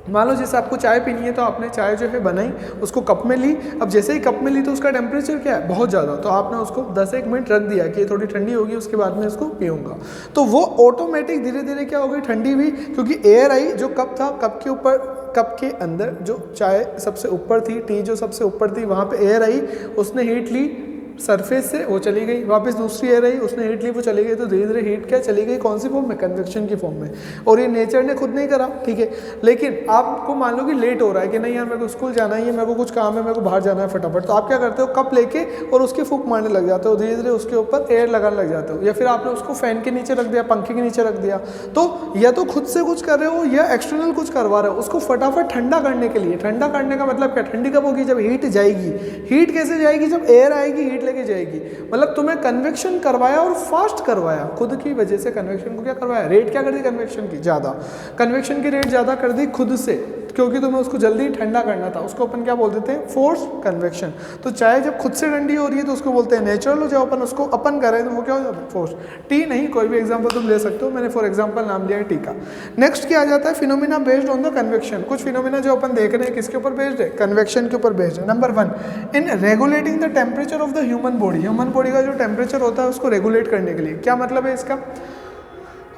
मान लो जैसे आपको चाय पीनी है, तो आपने चाय जो है बनाई, उसको कप में ली। अब जैसे ही कप में ली तो उसका टेम्परेचर क्या है, बहुत ज़्यादा। तो आपने उसको 10-1 मिनट रख दिया कि ये थोड़ी ठंडी होगी, उसके बाद में इसको पीऊँगा। तो वो ऑटोमेटिक धीरे धीरे क्या हो गई, ठंडी हुई, क्योंकि एयर आई। जो कप था, कप के ऊपर, कप के अंदर जो चाय सबसे ऊपर थी, टी जो सबसे ऊपर थी, वहाँ पे एयर आई, उसने हीट ली सरफेस से, वो चली गई, वापस दूसरी एयर आई, उसने हीट ली, वो चली गई। तो धीरे धीरे हीट क्या चली गई, कौन सी फॉर्म में, कन्वेक्शन की फॉर्म में। और ये नेचर ने खुद नहीं करा, ठीक है। लेकिन आपको मान लो कि लेट हो रहा है कि नहीं यार मेरे को स्कूल जाना ही है, मेरे को कुछ काम है, मेरे को बाहर जाना है फटाफट, तो आप क्या करते हो, कप लेके और उसके फूंक मारने लग जाते हो, धीरे धीरे उसके ऊपर एयर लगाने लग जाते हो। या फिर आपने उसको फैन के नीचे रख दिया, पंखे के नीचे रख दिया। तो या तो खुद से कुछ कर रहे हो या एक्सटर्नल कुछ करवा रहे हो, उसको फटाफट ठंडा करने के लिए। ठंडा करने का मतलब क्या, ठंडी कब होगी, जब हीट जाएगी। हीट कैसे जाएगी, जब एयर आएगी, हीट लेके जाएगी। मतलब तुम्हें कन्वेक्शन करवाया और फास्ट करवाया, खुद की वजह से कन्वेक्शन को क्या करवाया, रेट क्या कर दी कन्वेक्शन की, ज़्यादा। कन्वेक्शन की रेट ज़्यादा कर दी खुद से, क्योंकि तुम्हें उसको जल्दी ठंडा करना था। उसको अपन क्या बोल देते हैं, फोर्स कन्वेक्शन। तो चाय जब खुद से ठंडी हो रही है तो उसको बोलते हैं नेचुरल, हो जाओ अपन उसको अपन करें तो वो क्या हो जाता है, फोर्स। टी नहीं, कोई भी एग्जांपल तुम ले सकते हो, मैंने फॉर एग्जांपल नाम लिया है टी का। नेक्स्ट क्या आ जाता है, phenomena based on the convection. कुछ फिनोमिना जो अपन देख रहे हैं किसके ऊपर बेस्ड है, कन्वेक्शन के ऊपर बेस्ड है। Number 1, in regulating the temperature of the human body. Human body का जो टेम्परेचर होता है उसको रेगुलेट करने के लिए। क्या मतलब है इसका,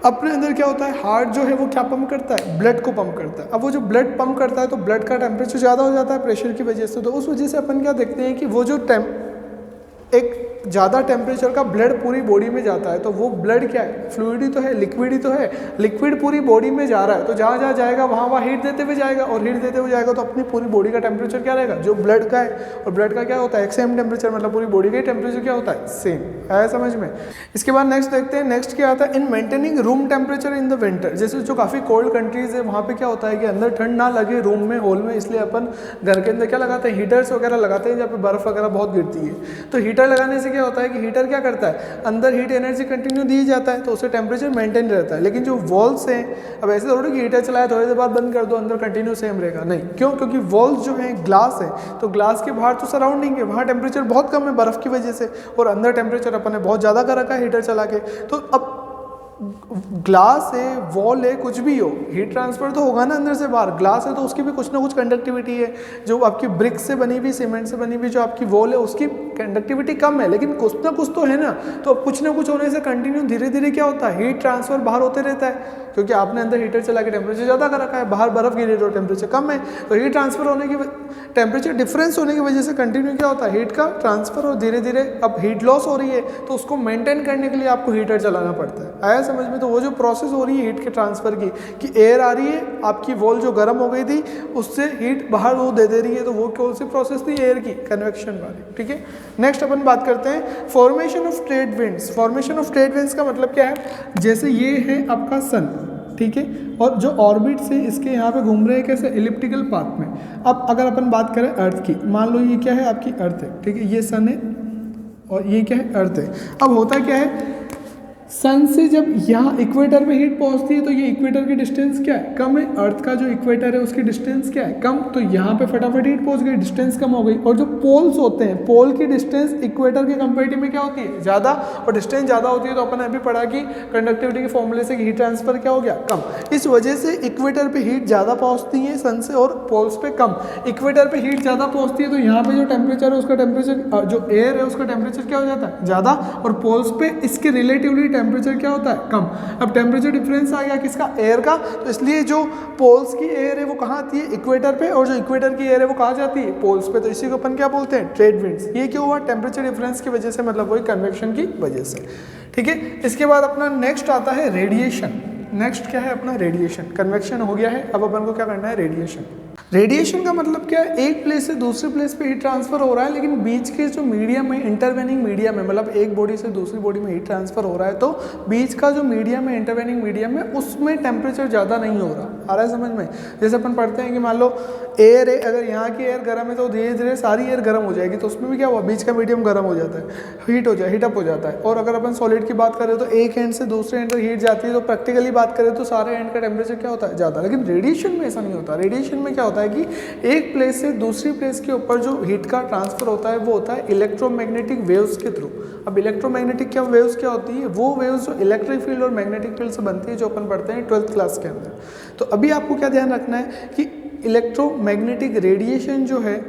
अपने अंदर क्या होता है, हार्ट जो है वो क्या पंप करता है, ब्लड को पंप करता है। अब वो जो ब्लड पंप करता है तो ब्लड का टेम्परेचर ज़्यादा हो जाता है प्रेशर की वजह से। तो उस वजह से अपन क्या देखते हैं कि वो जो एक ज़्यादा टेम्परेचर का ब्लड पूरी बॉडी में जाता है, तो वो ब्लड क्या है, फ्लूइड ही तो है, लिक्विड ही तो है। लिक्विड पूरी बॉडी में जा रहा है, तो जहाँ जहाँ जाएगा वहाँ हीट देते हुए जाएगा, और हीट देते हुए जाएगा तो अपनी पूरी बॉडी का टेम्परेचर क्या रहेगा, जो ब्लड का है। और ब्लड का क्या होता है, एक सेम टेम्परेचर, मतलब पूरी बॉडी का टेम्परेचर क्या होता है, सेम। आया समझ में। इसके बाद नेक्स्ट देखते हैं, नेक्स्ट क्या आता है, in maintaining room temperature in the winter. जैसे जो काफ़ी कोल्ड कंट्रीज है वहाँ पे क्या होता है कि अंदर ठंड ना लगे रूम में, हॉल में, इसलिए अपन घर के अंदर क्या लगाते हैं, हीटर्स वगैरह लगाते हैं जहाँ पे बर्फ़ वगैरह बहुत गिरती है। तो हीटर लगाने से क्या होता है कि हीटर क्या करता है, अंदर हीट एनर्जी कंटिन्यू दी जाता है, तो उससे टेम्परेचर मेंटेन रहता है। लेकिन जो वॉल्स हैं, अब ऐसे थोड़ी कि हीटर चलाया थोड़ी देर बाद बंद कर दो, अंदर कंटिन्यू सेम रहेगा, नहीं। क्यों, क्योंकि वॉल्स जो है ग्लास है, तो ग्लास के बाहर तो सराउंडिंग है, वहाँ टेम्परेचर बहुत कम है बर्फ़ की वजह से, और अंदर टेम्परेचर अपन ने बहुत ज़्यादा कर रखा है हीटर चला के। तो अब ग्लास है, वॉल है, कुछ भी हो, हीट ट्रांसफर तो होगा ना अंदर से बाहर। ग्लास है तो उसकी भी कुछ ना कुछ कंडक्टिविटी है। जो आपकी ब्रिक से बनी हुई, सीमेंट से बनी हुई जो आपकी वॉल है, उसकी कंडक्टिविटी कम है, लेकिन कुछ ना कुछ तो है ना। तो कुछ ना कुछ होने से कंटिन्यू धीरे धीरे क्या होता है, हीट ट्रांसफर बाहर होते रहता है, क्योंकि आपने अंदर हीटर चला के टेम्परेचर ज़्यादा कर रखा है, बाहर बर्फ़ गिरी तो टेम्परेचर कम है। तो हीट ट्रांसफर होने की, टेम्परेचर डिफरेंस होने की वजह से कंटिन्यू क्या होता है, हीट का ट्रांसफर, और धीरे धीरे अब हीट लॉस हो रही है, तो उसको मेंटेन करने के लिए आपको हीटर चलाना पड़ता है। आया समझ में। तो वो जो प्रोसेस हो रही है हीट के ट्रांसफर की, कि एयर आ रही है, आपकी वॉल जो गर्म हो गई थी उससे हीट बाहर वो दे रही है, तो वो कौन सी प्रोसेस थी, एयर की, कन्वेक्शन वाली। ठीक है, नेक्स्ट अपन बात करते हैं formation of trade winds. Formation of trade winds का मतलब क्या है, जैसे ये है आपका सन, ठीक है, और जो ऑर्बिट से इसके यहाँ पे घूम रहे हैं कैसे, एलिप्टिकल पाथ में। अब अगर अपन बात करें अर्थ की, मान लो ये क्या है, आपकी अर्थ है, ठीक है, ये सन है और ये क्या है, अर्थ है। अब होता क्या है, सन से जब यहाँ इक्वेटर पे हीट पहुंचती है तो ये इक्वेटर की डिस्टेंस क्या है, कम है। अर्थ का जो इक्वेटर है उसकी डिस्टेंस क्या है, कम। तो यहाँ पे फटाफट हीट पहुंच गई, डिस्टेंस कम हो गई। और जो पोल्स होते हैं, पोल की डिस्टेंस इक्वेटर के कंपेरेटिव में क्या होती है, ज़्यादा। और डिस्टेंस ज़्यादा होती है तो अपन अभी पढ़ा कि कंडक्टिविटी के फॉर्मूले से हीट ट्रांसफर क्या हो गया, कम। इस वजह से इक्वेटर पे हीट ज़्यादा पहुँचती है सन से और पोल्स पे कम। इक्वेटर पे हीट ज़्यादा पहुँचती है तो यहाँ पे जो टेम्परेचर है उसका टेम्परेचर, जो एयर है उसका टेम्परेचर क्या हो जाता है, ज़्यादा। और पोल्स पे इसके रिलेटिवली टेम्परेचर क्या होता है, कम। अब टेम्परेचर डिफरेंस आ गया किसका, एयर का। तो इसलिए जो पोल्स की एयर है वो कहाँ आती है, इक्वेटर पे। और जो इक्वेटर की एयर है वो कहाँ जाती है, पोल्स पे। तो इसी को अपन क्या बोलते हैं, ट्रेड विंड्स। ये क्यों हुआ, टेम्परेचर डिफरेंस की वजह से, मतलब वही कन्वेक्शन की वजह से। ठीक है। इसके बाद अपना नेक्स्ट आता है रेडिएशन। नेक्स्ट क्या है अपना, रेडिएशन। कन्वेक्शन हो गया है, अब अपन को क्या करना है, रेडिएशन। रेडिएशन का मतलब क्या है, एक प्लेस से दूसरे प्लेस पे हीट ट्रांसफर हो रहा है, लेकिन बीच के जो मीडियम है, इंटरवेनिंग मीडियम है, मतलब एक बॉडी से दूसरी बॉडी में हीट ट्रांसफर हो रहा है, तो बीच का जो मीडियम है, इंटरवेनिंग मीडियम है, उसमें टेम्परेचर ज़्यादा नहीं हो रहा। आ रहा है समझ में। जैसे अपन पढ़ते हैं कि मान लो एयर है, अगर यहाँ की एयर गर्म है तो धीरे धीरे सारी एयर गर्म हो जाएगी, तो उसमें भी क्या हुआ, बीच का मीडियम गर्म हो जाता है, हीटअप हो जाता है। और अगर अपन सॉलिड की बात करें तो एक एंड से दूसरे एंड तक हीट जाती है, तो प्रैक्टिकली बात करें तो सारे एंड का टेम्परेचर क्या होता है, ज़्यादा। लेकिन रेडिएशन में ऐसा नहीं होता। रेडिएशन में क्या होता है कि एक प्लेस से दूसरी प्लेस के ऊपर जो हीट का ट्रांसफर होता है वो होता है इलेक्ट्रोमैग्नेटिक वेव्स के थ्रू। अब इलेक्ट्रोमैग्नेटिक क्या वेव्स क्या होती है, वो वेव्स जो इलेक्ट्रिक फील्ड और मैग्नेटिक फील्ड से बनती है, जो अपन पढ़ते हैं 12th क्लास के अंदर। तो अभी आपको क्या ध्यान रखना है कि इलेक्ट्रोमैग्नेटिक रेडिएशन जो है,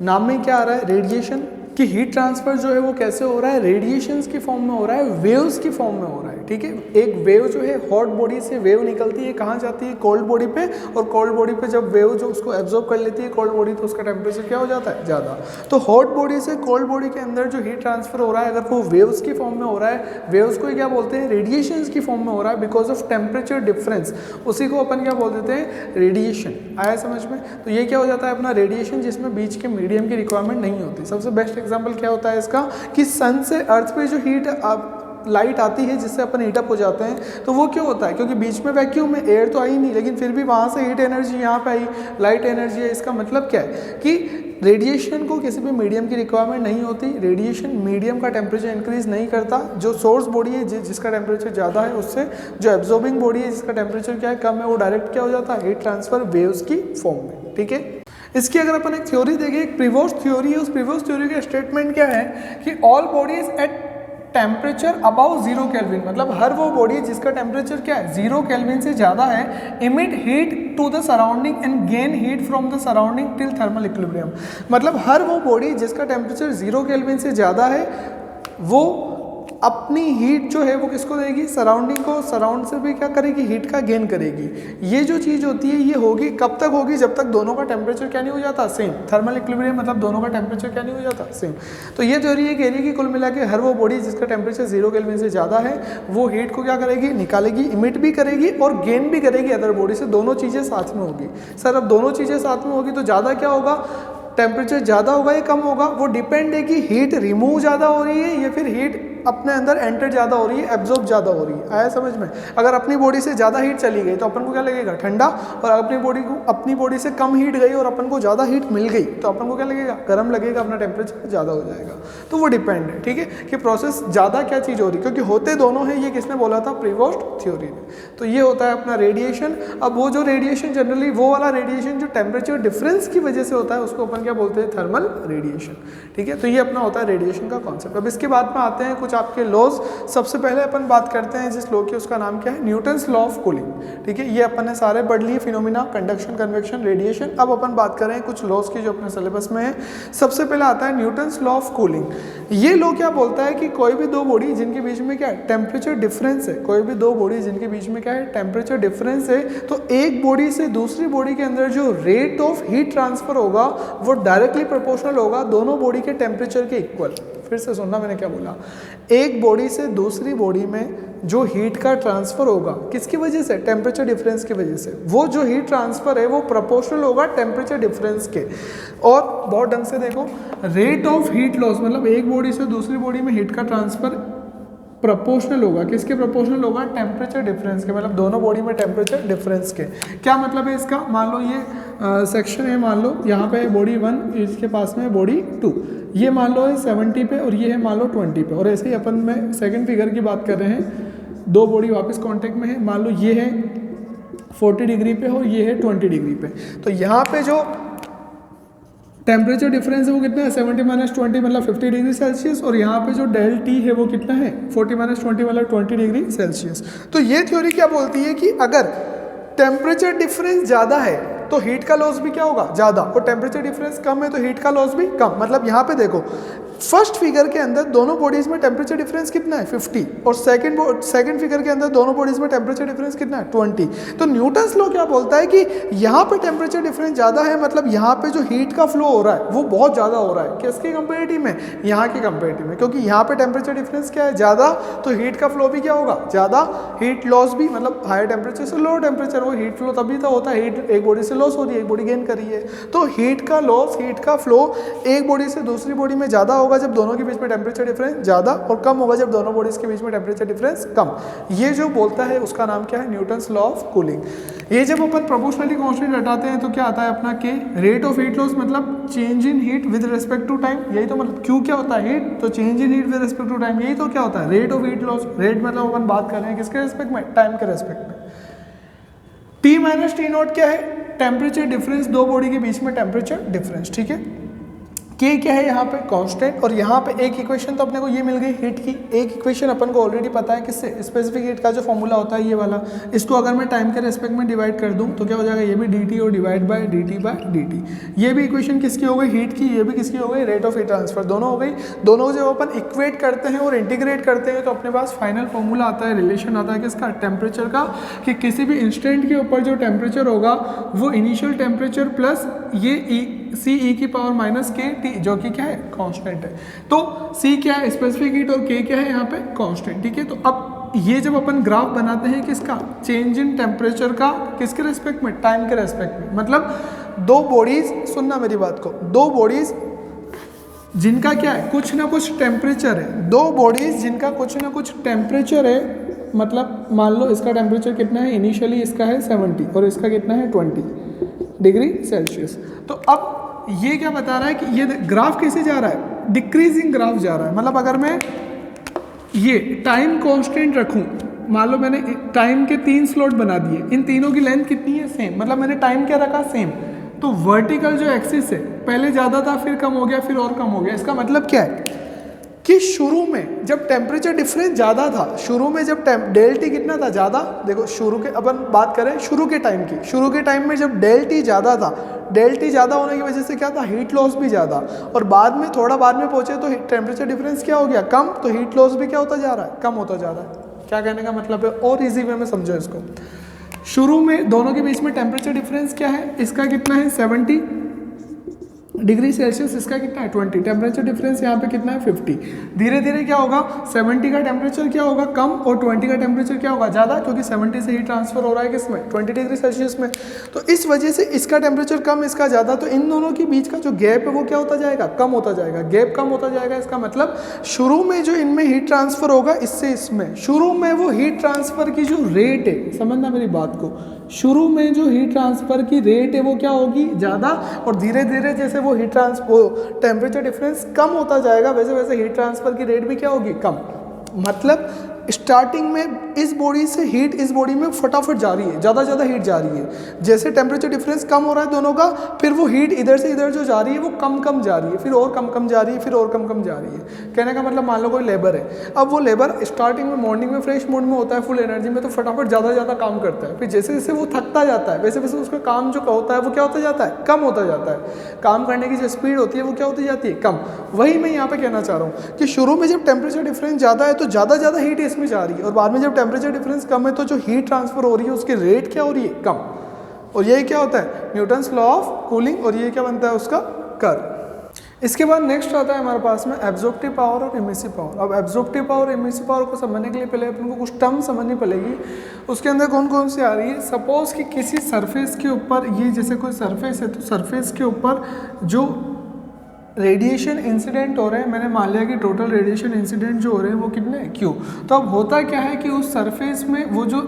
नाम में क्या आ रहा है, रेडिएशन, कि हीट ट्रांसफर जो है वो कैसे हो रहा है, रेडिएशंस की फॉर्म में हो रहा है, वेव्स की फॉर्म में हो रहा है। ठीक है। एक वेव जो है, हॉट बॉडी से वेव निकलती है, कहाँ जाती है, कोल्ड बॉडी पे। और कोल्ड बॉडी पे जब वेव जो उसको एब्जॉर्ब कर लेती है कोल्ड बॉडी, तो उसका टेम्परेचर क्या हो जाता है, ज़्यादा। तो हॉट बॉडी से कोल्ड बॉडी के अंदर जो हीट ट्रांसफर हो रहा है, अगर वो वेव्स की फॉर्म में हो रहा है, वेव्स को क्या बोलते हैं, रेडिएशंस की फॉर्म में हो रहा है, बिकॉज ऑफ टेम्परेचर डिफरेंस, उसी को अपन क्या बोल देते हैं, रेडिएशन। आया समझ में। तो ये क्या हो जाता है अपना रेडिएशन, जिसमें बीच के मीडियम की रिक्वायरमेंट नहीं होती। सबसे बेस्ट एग्जाम्पल क्या होता है इसका, कि सन से अर्थ पे जो हीट लाइट आती है, जिससे अपन हीटअप हो जाते हैं, तो वो क्यों होता है, क्योंकि बीच में वैक्यूम में एयर तो आई नहीं, लेकिन फिर भी वहाँ से हीट एनर्जी यहाँ पे आई, लाइट एनर्जी है। इसका मतलब क्या है कि रेडिएशन को किसी भी मीडियम की रिक्वायरमेंट नहीं होती। रेडिएशन मीडियम का टेम्परेचर इंक्रीज नहीं करता। जो सोर्स बॉडी है जिसका टेम्परेचर ज़्यादा है, उससे जो एब्जॉर्बिंग बॉडी है जिसका टेम्परेचर क्या है, कम है, वो डायरेक्ट क्या हो जाता है, हीट ट्रांसफर वेव्स की फॉर्म में। ठीक है। इसकी अगर अपन एक थ्योरी देखें, एक प्रिवोस्ट थ्योरी है, उस प्रिवोस्ट थ्योरी का स्टेटमेंट क्या है कि all bodies at temperature above 0 kelvin, मतलब हर वो बॉडी जिसका टेम्परेचर क्या है, 0 केल्विन से ज़्यादा है, emit heat to the surrounding and gain heat from the surrounding till thermal equilibrium. मतलब हर वो बॉडी जिसका टेम्परेचर 0 केल्विन से ज़्यादा है, वो अपनी हीट जो है वो किसको देगी, सराउंडिंग को। सराउंड से भी क्या करेगी, हीट का गेन करेगी। ये जो चीज़ होती है ये होगी कब तक होगी, जब तक दोनों का टेम्परेचर क्या नहीं हो जाता, सेम। थर्मल इक्विलिब्रियम मतलब दोनों का टेम्परेचर क्या नहीं हो जाता, सेम। तो ये थ्योरी ये कह रही है कि कुल मिला के हर वो बॉडी जिसका टेम्परेचर 0 केल्विन से ज़्यादा है, वो हीट को क्या करेगी, निकालेगी, इमिट भी करेगी और गेन भी करेगी अदर बॉडी से। दोनों चीज़ें साथ में होगी। सर अब दोनों चीज़ें साथ में होगी तो ज़्यादा क्या होगा, टेम्परेचर ज़्यादा होगा या कम होगा, वो डिपेंड है कि हीट रिमूव ज़्यादा हो रही है या फिर हीट अपने अंदर एंटर ज़्यादा हो रही है, एब्जॉर्ब ज़्यादा हो रही है। आया समझ में। अगर अपनी बॉडी से ज़्यादा हीट चली गई तो अपन को क्या लगेगा, ठंडा। और अपनी बॉडी से कम हीट गई और अपन को ज़्यादा हीट मिल गई तो अपन को क्या लगेगा, गर्म लगेगा, अपना टेम्परेचर ज़्यादा हो जाएगा। तो वो डिपेंड है। ठीक है, कि प्रोसेस ज़्यादा क्या चीज़ हो रही है, क्योंकि होते दोनों हैं। ये किसने बोला था, प्रीवोस्ट थ्योरी ने। तो ये होता है अपना रेडिएशन। अब वो जो रेडिएशन जनरली वो वाला रेडिएशन जो टेम्परेचर डिफरेंस की वजह से होता है, उसको अपन क्या बोलते हैं, थर्मल रेडिएशन। ठीक है, तो ये अपना होता है रेडिएशन का कॉन्सेप्ट। अब इसके बाद में आते हैं कुछ आपके लॉज। सबसे पहले अपन बात करते हैं जिस लॉ की, उसका नाम क्या है, न्यूटन्स लॉ ऑफ कूलिंग। ठीक है, ये अपन ने सारे पढ़ लिए, फिनोमिना, कंडक्शन, कन्वेक्शन, रेडिएशन। अब अपन बात करें कुछ लॉज की जो अपने सिलेबस में है। सबसे पहले आता है न्यूटन्स लॉ ऑफ कूलिंग। ये लॉ क्या बोलता है कि कोई भी दो बॉडी जिनके बीच में क्या है, टेम्परेचर डिफरेंस है, कोई भी दो बॉडी जिनके बीच में क्या है, टेम्परेचर डिफरेंस है, तो एक बॉडी से दूसरी बॉडी के अंदर जो रेट ऑफ हीट ट्रांसफर होगा वो डायरेक्टली प्रोपोर्शनल होगा दोनों बॉडी के टेम्परेचर के इक्वल। फिर से सुनना मैंने क्या बोला, एक बॉडी से दूसरी बॉडी में जो हीट का ट्रांसफर होगा, किसकी वजह से, टेम्परेचर डिफरेंस की वजह से, वो जो हीट ट्रांसफर है वो प्रोपोर्शनल होगा टेम्परेचर डिफरेंस के। और बहुत ढंग से देखो, रेट ऑफ हीट लॉस मतलब एक बॉडी से दूसरी बॉडी में हीट का ट्रांसफर प्रोपोर्शनल होगा, किसके प्रोपोर्शनल होगा, टेम्परेचर डिफरेंस के, मतलब दोनों बॉडी में टेम्परेचर डिफरेंस के। क्या मतलब है इसका, मान लो ये सेक्शन है, मान लो यहाँ पे बॉडी 1, इसके पास में बॉडी 2, ये मान लो है 70 पे और ये है मान लो 20 पे। और ऐसे ही अपन में सेकंड फिगर की बात कर रहे हैं, दो बॉडी वापस कांटेक्ट में है, मान लो ये है 40 डिग्री पे और ये है 20 डिग्री पे, तो यहाँ पे जो टेम्परेचर डिफरेंस है वो कितना है 70 - 20 मतलब 50 डिग्री सेल्सियस, और यहाँ पे जो डेल टी है वो कितना है 40 - 20 मतलब 20 डिग्री सेल्सियस। तो ये थ्योरी क्या बोलती है कि अगर टेम्परेचर डिफरेंस ज़्यादा है तो हीट का लॉस भी क्या होगा ज़्यादा, और टेम्परेचर डिफरेंस कम है तो हीट का लॉस भी कम। मतलब यहाँ पे देखो फर्स्ट फिगर के अंदर दोनों बॉडीज में टेम्परेचर डिफरेंस कितना है 50, और सेकंड फिगर के अंदर दोनों बॉडीज में टेम्परेचर डिफरेंस कितना है 20। तो न्यूटन्स लॉ क्या बोलता है कि यहाँ पे टेम्परेचर डिफरेंस ज़्यादा है, मतलब यहाँ पे जो हीट का फ्लो हो रहा है वो बहुत ज़्यादा हो रहा है, किसके कंपेरेटिव में, यहाँ के कंपेरेटिव में, क्योंकि यहाँ पे टेम्परेचर डिफरेंस क्या है ज़्यादा, तो हीट का फ्लो भी क्या होगा ज़्यादा, हीट लॉस भी, मतलब हायर टेम्परेचर से लोअर टेम्परेचर, वो हीट फ्लो तभी तो होता है, हीट एक बॉडी से लॉस हो रही है एक बॉडी गेन कर रही है, तो हीट का लॉस, हीट का फ्लो एक बॉडी से दूसरी बॉडी में ज़्यादा होगा जब दोनों के बीच में टेम्परेचर डिफरेंस ज़्यादा, और कम होगा जब दोनों बॉडीज के बीच में टेम्परेचर डिफरेंस कम। ये जो बोलता है उसका नाम क्या है, न्यूटन्स लॉ ऑफ कूलिंग। ये जब अपन प्रोपोर्शनली कांस्टेंट हटाते हैं तो क्या आता है अपना के, रेट ऑफ हीट लॉस मतलब change in heat with respect to time, यही तो मतलब क्यू क्या होता है हीट, तो change in heat with respect to time, यही तो क्या होता है rate of heat loss. Rate मतलब अपन बात कर रहे हैं किसके रिस्पेक्ट में, टाइम के रिस्पेक्ट में। T - T0 क्या है, टेम्परेचर डिफरेंस, दो बॉडी के बीच में टेम्परेचर डिफरेंस, ठीक है। K क्या है यहाँ पे कांस्टेंट, और यहाँ पे एक इक्वेशन तो अपने को ये मिल गई हीट की, एक इक्वेशन अपन को ऑलरेडी पता है किससे, स्पेसिफिक हीट का जो फॉर्मूला होता है ये वाला, इसको अगर मैं टाइम के रेस्पेक्ट में डिवाइड कर दूँ तो क्या हो जाएगा, ये भी dt और डिवाइड बाय dt। ये भी इक्वेशन किसकी हो गई हीट की, ये भी किसकी हो गई रेट ऑफ हीट ट्रांसफर, दोनों हो गई। दोनों को जब अपन इक्वेट करते हैं और इंटीग्रेट करते हैं तो अपने पास फाइनल फॉर्मूला आता है, रिलेशन आता है किसका, टेम्परेचर का, कि किसी भी इंस्टेंट के ऊपर जो टेम्परेचर होगा वो इनिशियल टेम्परेचर प्लस ये सी ई की पावर माइनस के टी, जो कि क्या है कांस्टेंट है। तो सी क्या है स्पेसिफिक हीट और के क्या है यहाँ पे कांस्टेंट, ठीक है। तो अब ये जब अपन ग्राफ बनाते हैं किसका, चेंज इन टेम्परेचर का, किसके रेस्पेक्ट में, टाइम के रेस्पेक्ट में, मतलब दो बॉडीज, सुनना मेरी बात को, दो बॉडीज जिनका क्या है कुछ ना कुछ टेम्परेचर है, दो बॉडीज जिनका कुछ ना कुछ टेम्परेचर है, मतलब मान लो इसका टेम्परेचर कितना है, इनिशियली इसका है 70 और इसका कितना है 20 डिग्री सेल्सियस। तो अब ये क्या बता रहा है कि ये ग्राफ कैसे जा रहा है, डिक्रीजिंग ग्राफ जा रहा है। मतलब अगर मैं ये टाइम कांस्टेंट रखूं, मान लो मैंने टाइम के 3 स्लॉट बना दिए, इन तीनों की लेंथ कितनी है सेम, मतलब मैंने टाइम क्या रखा सेम, तो वर्टिकल जो एक्सिस है पहले ज़्यादा था फिर कम हो गया फिर और कम हो गया। इसका मतलब क्या है कि शुरू में जब टेम्परेचर डिफरेंस ज़्यादा था, शुरू में जब डेल टी कितना था ज़्यादा, देखो शुरू के अपन बात करें शुरू के टाइम की, शुरू के टाइम में जब डेल टी ज़्यादा था, डेल टी ज़्यादा होने की वजह से क्या था हीट लॉस भी ज़्यादा, और बाद में थोड़ा बाद में पहुँचे तो टेम्परेचर डिफरेंस क्या हो गया कम, तो हीट लॉस भी क्या होता जा रहा है कम होता जा रहा है। क्या कहने का मतलब है, और इजी वे में समझो इसको। शुरू में दोनों के बीच में टेम्परेचर डिफरेंस क्या है, इसका कितना है 70 डिग्री सेल्सियस, इसका कितना है 20, टेम्परेचर डिफरेंस यहाँ पे कितना है 50। धीरे धीरे क्या होगा 70 का टेम्परेचर क्या होगा कम और 20 का टेम्परेचर क्या होगा ज़्यादा, क्योंकि 70 से हीट ट्रांसफर हो रहा है किसमें 20 डिग्री सेल्सियस में। तो इस वजह से इसका टेम्परेचर कम इसका ज़्यादा, तो इन दोनों के बीच का जो गैप है वो क्या होता जाएगा कम होता जाएगा, गैप कम होता जाएगा। इसका मतलब शुरू में जो इनमें हीट ट्रांसफर होगा इससे इसमें, शुरू में वो हीट ट्रांसफर की जो रेट है, समझना मेरी बात को, शुरू में जो हीट ट्रांसफर की रेट है वो क्या होगी ज़्यादा, और धीरे धीरे जैसे वो हीट ट्रांसफर टेम्परेचर डिफरेंस कम होता जाएगा वैसे वैसे हीट ट्रांसफर की रेट भी क्या होगी कम। मतलब स्टार्टिंग में इस बॉडी से हीट इस बॉडी में फटाफट जा रही है, ज़्यादा ज़्यादा हीट जा रही है, जैसे टेम्परेचर डिफरेंस कम हो रहा है दोनों का, फिर वो हीट इधर से इधर जो जा रही है वो कम कम जा रही है, फिर और कम कम जा रही है, फिर और कम कम जा रही है। कहने का मतलब मान लो कोई लेबर है, अब वो लेबर स्टार्टिंग में मॉर्निंग में फ्रेश मूड में होता है फुल एनर्जी में, तो फटाफट ज़्यादा ज़्यादा काम करता है, फिर जैसे जैसे वो थकता जाता है वैसे वैसे उसका काम जो होता है वो क्या होता जाता है कम होता जाता है, काम करने की जो स्पीड होती है वो क्या होती जाती है कम। वही मैं यहाँ पे कहना चाह रहा हूँ कि शुरू में जब टेम्परेचर डिफरेंस ज़्यादा है तो ज़्यादा ज़्यादा हीट इसमें जा रही है, और बाद में जब टेम्परेचर डिफरेंस कम है तो जो हीट ट्रांसफर हो रही है उसकी रेट क्या हो रही है कम। और यही क्या होता है न्यूटन्स लॉ ऑफ कूलिंग, और ये क्या बनता है उसका कर्व। इसके बाद नेक्स्ट आता है हमारे पास में एब्जॉर्प्टिव पावर और इमिसिव पावर। अब एब्जॉर्प्टिव पावर और इमिसिव पावर को समझने के लिए पहले अपन को कुछ टर्म समझनी पड़ेगी, उसके अंदर कौन कौन सी आ रही है। सपोज कि किसी सरफेस के ऊपर, ये जैसे कोई सरफेस है तो सरफेस के ऊपर जो रेडिएशन इंसिडेंट हो रहे हैं, मैंने मान लिया कि टोटल रेडिएशन इंसिडेंट जो हो रहे हैं वो कितने क्यू। तो अब होता क्या है कि उस सरफेस में वो जो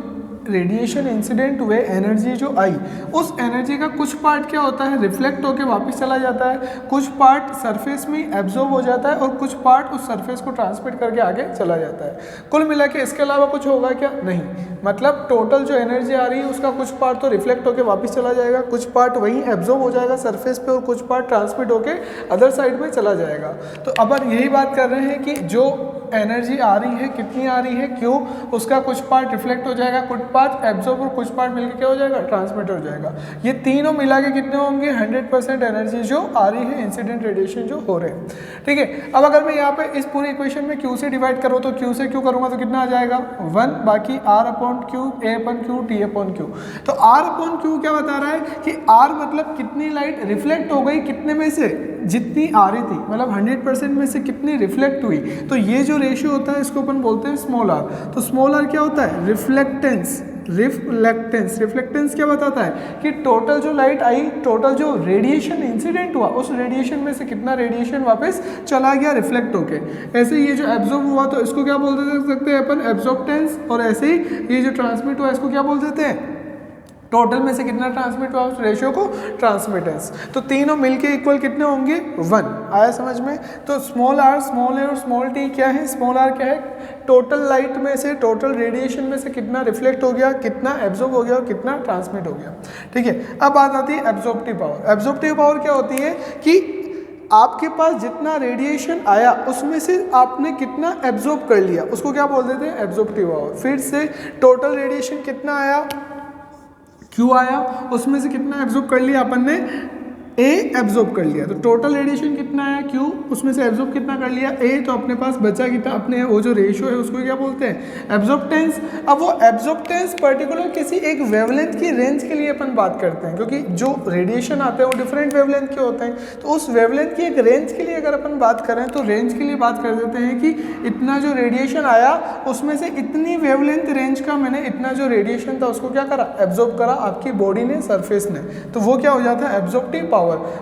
रेडिएशन इंसिडेंट हुए, एनर्जी जो आई, उस एनर्जी का कुछ पार्ट क्या होता है, रिफ्लेक्ट होकर वापस चला जाता है, कुछ पार्ट सरफेस में एब्जॉर्ब हो जाता है और कुछ पार्ट उस सरफेस को ट्रांसमिट करके आगे चला जाता है। कुल मिला के इसके अलावा कुछ होगा क्या, नहीं। मतलब टोटल जो एनर्जी आ रही है उसका कुछ पार्ट तो रिफ्लेक्ट होकर वापस चला जाएगा, कुछ पार्ट वहीं एब्जॉर्ब हो जाएगा सरफेस पे और कुछ पार्ट ट्रांसमिट होकर अदर साइड में चला जाएगा। तो अब यही बात कर रहे हैं कि जो एनर्जी आ रही है कितनी आ रही है, क्यों, उसका कुछ पार्ट रिफ्लेक्ट हो जाएगा, कुछ पार्ट एब्जॉर्ब और कुछ पार्ट मिलकर क्या हो जाएगा, ट्रांसमिट हो जाएगा। ये तीनों मिला के कितने होंगे, 100% एनर्जी जो आ रही है, इंसिडेंट रेडिएशन जो हो रहे हैं। ठीक है, अब अगर मैं यहाँ पे इस पूरी इक्वेशन में Q से डिवाइड करूँ तो Q से Q करूँगा तो कितना आ जाएगा 1, बाकी R/Q, A/Q, T/Q। तो R/Q क्या बता रहा है कि R मतलब कितनी लाइट रिफ्लेक्ट हो गई, कितने में से, जितनी आ रही थी, मतलब 100% में से कितनी रिफ्लेक्ट हुई। तो ये जो रेशियो होता है इसको अपन बोलते हैं स्मॉल r। तो स्मॉल r क्या होता है, रिफ्लेक्टेंस। रिफ्लेक्टेंस क्या बताता है कि टोटल जो लाइट आई, टोटल जो रेडिएशन इंसिडेंट हुआ, उस रेडिएशन में से कितना रेडिएशन वापस चला गया रिफ्लेक्ट होके। ऐसे ये जो एब्जॉर्ब हुआ तो इसको क्या बोल सकते हैं अपन, एब्जॉर्बटेंस। और ऐसे ही ये जो ट्रांसमिट हुआ इसको क्या बोल देते हैं, टोटल में से कितना ट्रांसमिट हुआ उस रेशियो को ट्रांसमिटेंस। तो तीनों मिलके इक्वल कितने होंगे 1। आया समझ में। तो स्मॉल r, स्मॉल a और स्मॉल t क्या है, स्मॉल r क्या है, टोटल लाइट में से, टोटल रेडिएशन में से कितना रिफ्लेक्ट हो गया, कितना एब्जॉर्ब हो गया और कितना ट्रांसमिट हो गया। ठीक है, अब बात आती है एब्जॉर्प्टिव पावर। एब्जॉर्प्टिव पावर क्या होती है कि आपके पास जितना रेडिएशन आया उसमें से आपने कितना एब्जॉर्ब कर लिया, उसको क्या बोल देते हैं, एब्जॉर्प्टिव पावर। फिर से टोटल रेडिएशन कितना आया, Q आया, उसमें से कितना एब्जॉर्ब कर लिया अपन ने, A एब्जॉर्ब कर लिया। तो टोटल रेडिएशन कितना आया Q, उसमें से एब्जॉर्ब कितना कर लिया A, तो अपने पास बचा कितना, अपने वो जो रेशियो है उसको क्या बोलते हैं, एब्जॉर्बटेंस। अब वो एब्जॉर्बटेंस पर्टिकुलर किसी एक वेवलेंथ की रेंज के लिए अपन बात करते हैं, क्योंकि जो रेडिएशन आते हैं वो डिफरेंट वेवलेंथ के होते हैं। तो उस वेवलेंथ की एक रेंज के लिए अगर अपन बात करें तो रेंज के लिए बात कर देते हैं कि इतना जो रेडिएशन आया उसमें से इतनी वेवलेंथ रेंज का मैंने इतना जो रेडिएशन था उसको क्या करा, एब्जॉर्ब करा आपकी बॉडी ने, सरफेस ने। तो वो क्या हो जाता है, एब्जॉर्प्टिव पावर।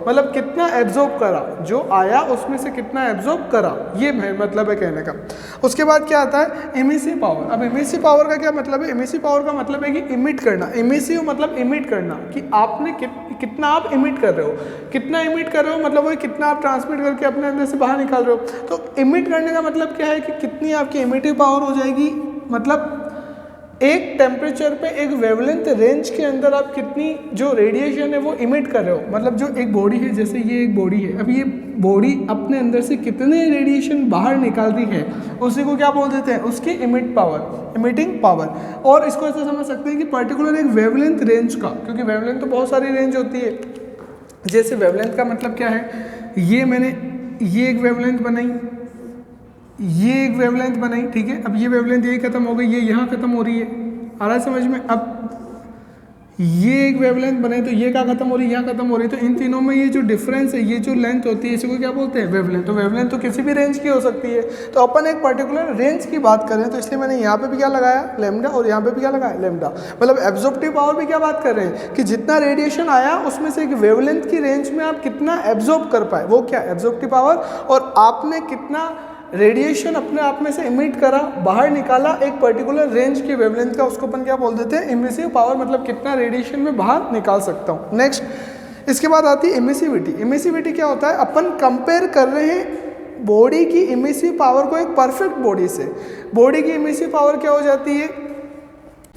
मतलब कितना एब्जॉर्ब करा, जो आया उसमें से कितना एब्जॉर्ब करा, ये मतलब है कहने का। उसके बाद क्या आता है, इमिसिव पावर। अब इमिसिव पावर का क्या मतलब है, इमिसिव पावर का मतलब है कि इमिट करना। इमिसिव मतलब इमिट करना, कि आपने कितना आप इमिट कर रहे हो, कितना इमिट कर रहे हो, मतलब वो कितना आप ट्रांसमिट करके अपने अंदर से बाहर निकाल रहे हो। तो इमिट करने का मतलब क्या है कि कितनी आपकी इमिटिव पावर हो जाएगी, मतलब एक टेम्परेचर पे एक वेवलेंथ रेंज के अंदर आप कितनी जो रेडिएशन है वो इमिट कर रहे हो। मतलब जो एक बॉडी है, जैसे ये एक बॉडी है, अब ये बॉडी अपने अंदर से कितने रेडिएशन बाहर निकाल रही है उसी को क्या बोल देते हैं, उसकी इमिट पावर, इमिटिंग पावर। और इसको ऐसे समझ सकते हैं कि पर्टिकुलर एक वेवलेंथ रेंज का, क्योंकि वेवलेंथ तो बहुत सारी रेंज होती है। जैसे वेवलेंथ का मतलब क्या है, ये मैंने ये एक वेवलेंथ बनाई, ये एक वेवलेंथ बनाई, ठीक है। अब ये वेवलेंथ यही खत्म हो गई, ये यहाँ खत्म हो रही है, आ रहा है समझ में। अब ये एक वेवलेंथ बने तो ये क्या खत्म हो रही है, यहाँ खत्म हो रही है। तो इन तीनों में ये जो डिफरेंस है, ये जो लेंथ होती है, इसको क्या बोलते हैं, वेवलेंथ। तो वेवलेंथ तो किसी भी रेंज की हो सकती है। तो अपन एक पर्टिकुलर रेंज की बात करें तो इसलिए मैंने यहाँ पे भी क्या लगाया, लैम्डा, और यहाँ पे भी क्या लगाया, लैम्डा। मतलब एब्जॉर्प्टिव पावर भी क्या बात कर रहे हैं कि जितना रेडिएशन आया उसमें से एक वेवलेंथ की रेंज में आप कितना एब्जॉर्ब कर पाए, वो क्या, एब्जॉर्प्टिव पावर। और आपने कितना रेडिएशन अपने आप में से इमिट करा, बाहर निकाला एक पर्टिकुलर रेंज की वेवलेंथ का, उसको अपन क्या बोल देते हैं, इमिसिव पावर। मतलब कितना रेडिएशन में बाहर निकाल सकता हूँ। नेक्स्ट, इसके बाद आती है इमिसिविटी। इमिसिविटी क्या होता है, अपन कंपेयर कर रहे हैं बॉडी की इमिसिव पावर को एक परफेक्ट बॉडी से। बॉडी की इमिसिव पावर क्या हो जाती है,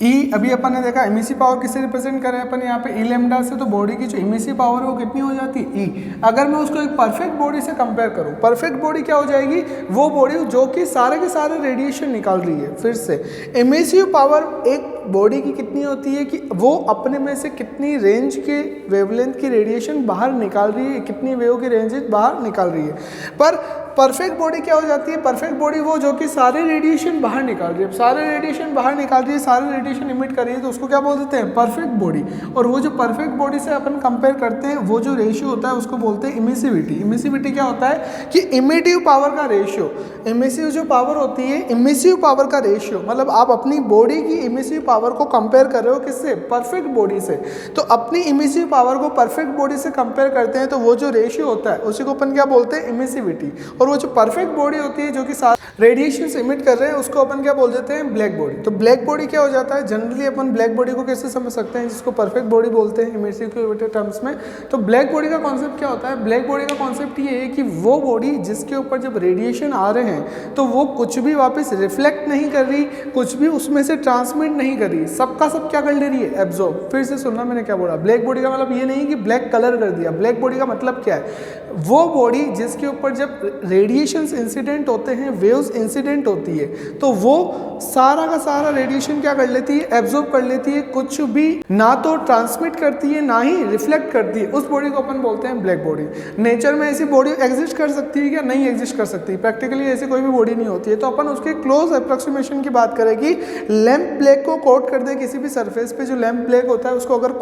ई। अभी अपन ने देखा इमिसिव पावर किससे रिप्रेजेंट करें अपन यहाँ पे, ई लैम्डा से। तो बॉडी की जो इमिसिव पावर है वो कितनी हो जाती है, ई। अगर मैं उसको एक परफेक्ट बॉडी से कंपेयर करूँ, परफेक्ट बॉडी क्या हो जाएगी, वो बॉडी जो कि सारे के सारे रेडिएशन निकाल रही है। फिर से इमिसिव पावर एक बॉडी की कितनी होती है कि वो अपने में से कितनी रेंज के वेवलेंथ की रेडिएशन बाहर निकाल रही है, कितनी वेव की रेंजेस बाहर निकाल रही है। पर परफेक्ट बॉडी क्या हो जाती है, परफेक्ट बॉडी वो जो कि सारे रेडिएशन बाहर निकाल रही है, सारे रेडिएशन बाहर निकाल रही है, सारे रेडिएशन इमिट कर रही है, तो उसको क्या बोल देते हैं, परफेक्ट बॉडी। और वो जो परफेक्ट बॉडी से अपन कंपेयर करते हैं, वो जो रेशियो होता है उसको बोलते हैं इमिसिविटी। इमिसिविटी क्या होता है कि इमिटिव पावर का रेशियो, इमिसिव जो पावर होती है, इमिसिव पावर का रेशियो, मतलब आप अपनी बॉडी की इमिसिव पावर को कंपेयर कर रहे हो किससे, परफेक्ट बॉडी से। तो अपनी इमिसिव पावर को परफेक्ट बॉडी से कंपेयर करते हैं तो वो जो रेशियो होता है उसी को अपन क्या बोलते हैं, इमिसिविटी। और वो जो परफेक्ट बॉडी होती है जो कि सारे रेडिएशन इमिट कर रहे हैं उसको अपन क्या बोल देते हैं, ब्लैक बॉडी। तो ब्लैक बॉडी क्या हो जाता है, जनरली अपन ब्लैक बॉडी को कैसे समझ सकते हैं, जिसको परफेक्ट बॉडी बोलते हैं इमिसिव के टर्म्स में। तो ब्लैक बॉडी का कॉन्सेप्ट क्या होता है, ब्लैक बॉडी का कॉन्सेप्ट ये है कि वो बॉडी जिसके ऊपर जब रेडिएशन आ रहे हैं तो वो कुछ भी वापस रिफ्लेक्ट नहीं कर रही, कुछ भी उसमें से ट्रांसमिट नहीं कर रही, सबका सब क्या कर ले रही है, एब्जॉर्ब। फिर से सुनना मैंने क्या बोला, ब्लैक बॉडी का मतलब ये नहीं कि ब्लैक कलर कर दिया। ब्लैक बॉडी का मतलब क्या है, वो बॉडी जिसके ऊपर जब रेडिएशंस इंसिडेंट होते हैं, वेव्स इंसिडेंट होती है, तो वो सारा का सारा रेडिएशन क्या कर लेती है, एब्जॉर्ब कर लेती है, कुछ भी ना तो ट्रांसमिट करती है ना ही रिफ्लेक्ट करती है। उस बॉडी को अपन बोलते हैं ब्लैक बॉडी। नेचर में ऐसी बॉडी एग्जिस्ट कर सकती है क्या, नहीं एग्जिस्ट कर सकती, प्रैक्टिकली ऐसी कोई भी बॉडी नहीं होती है। तो अपन उसके क्लोज अप्रोक्सीमेशन की बात करें कि लैम्प ब्लैक को कोट कर दे किसी भी सरफेस पे, जो लैम्प ब्लैक होता है उसको अगर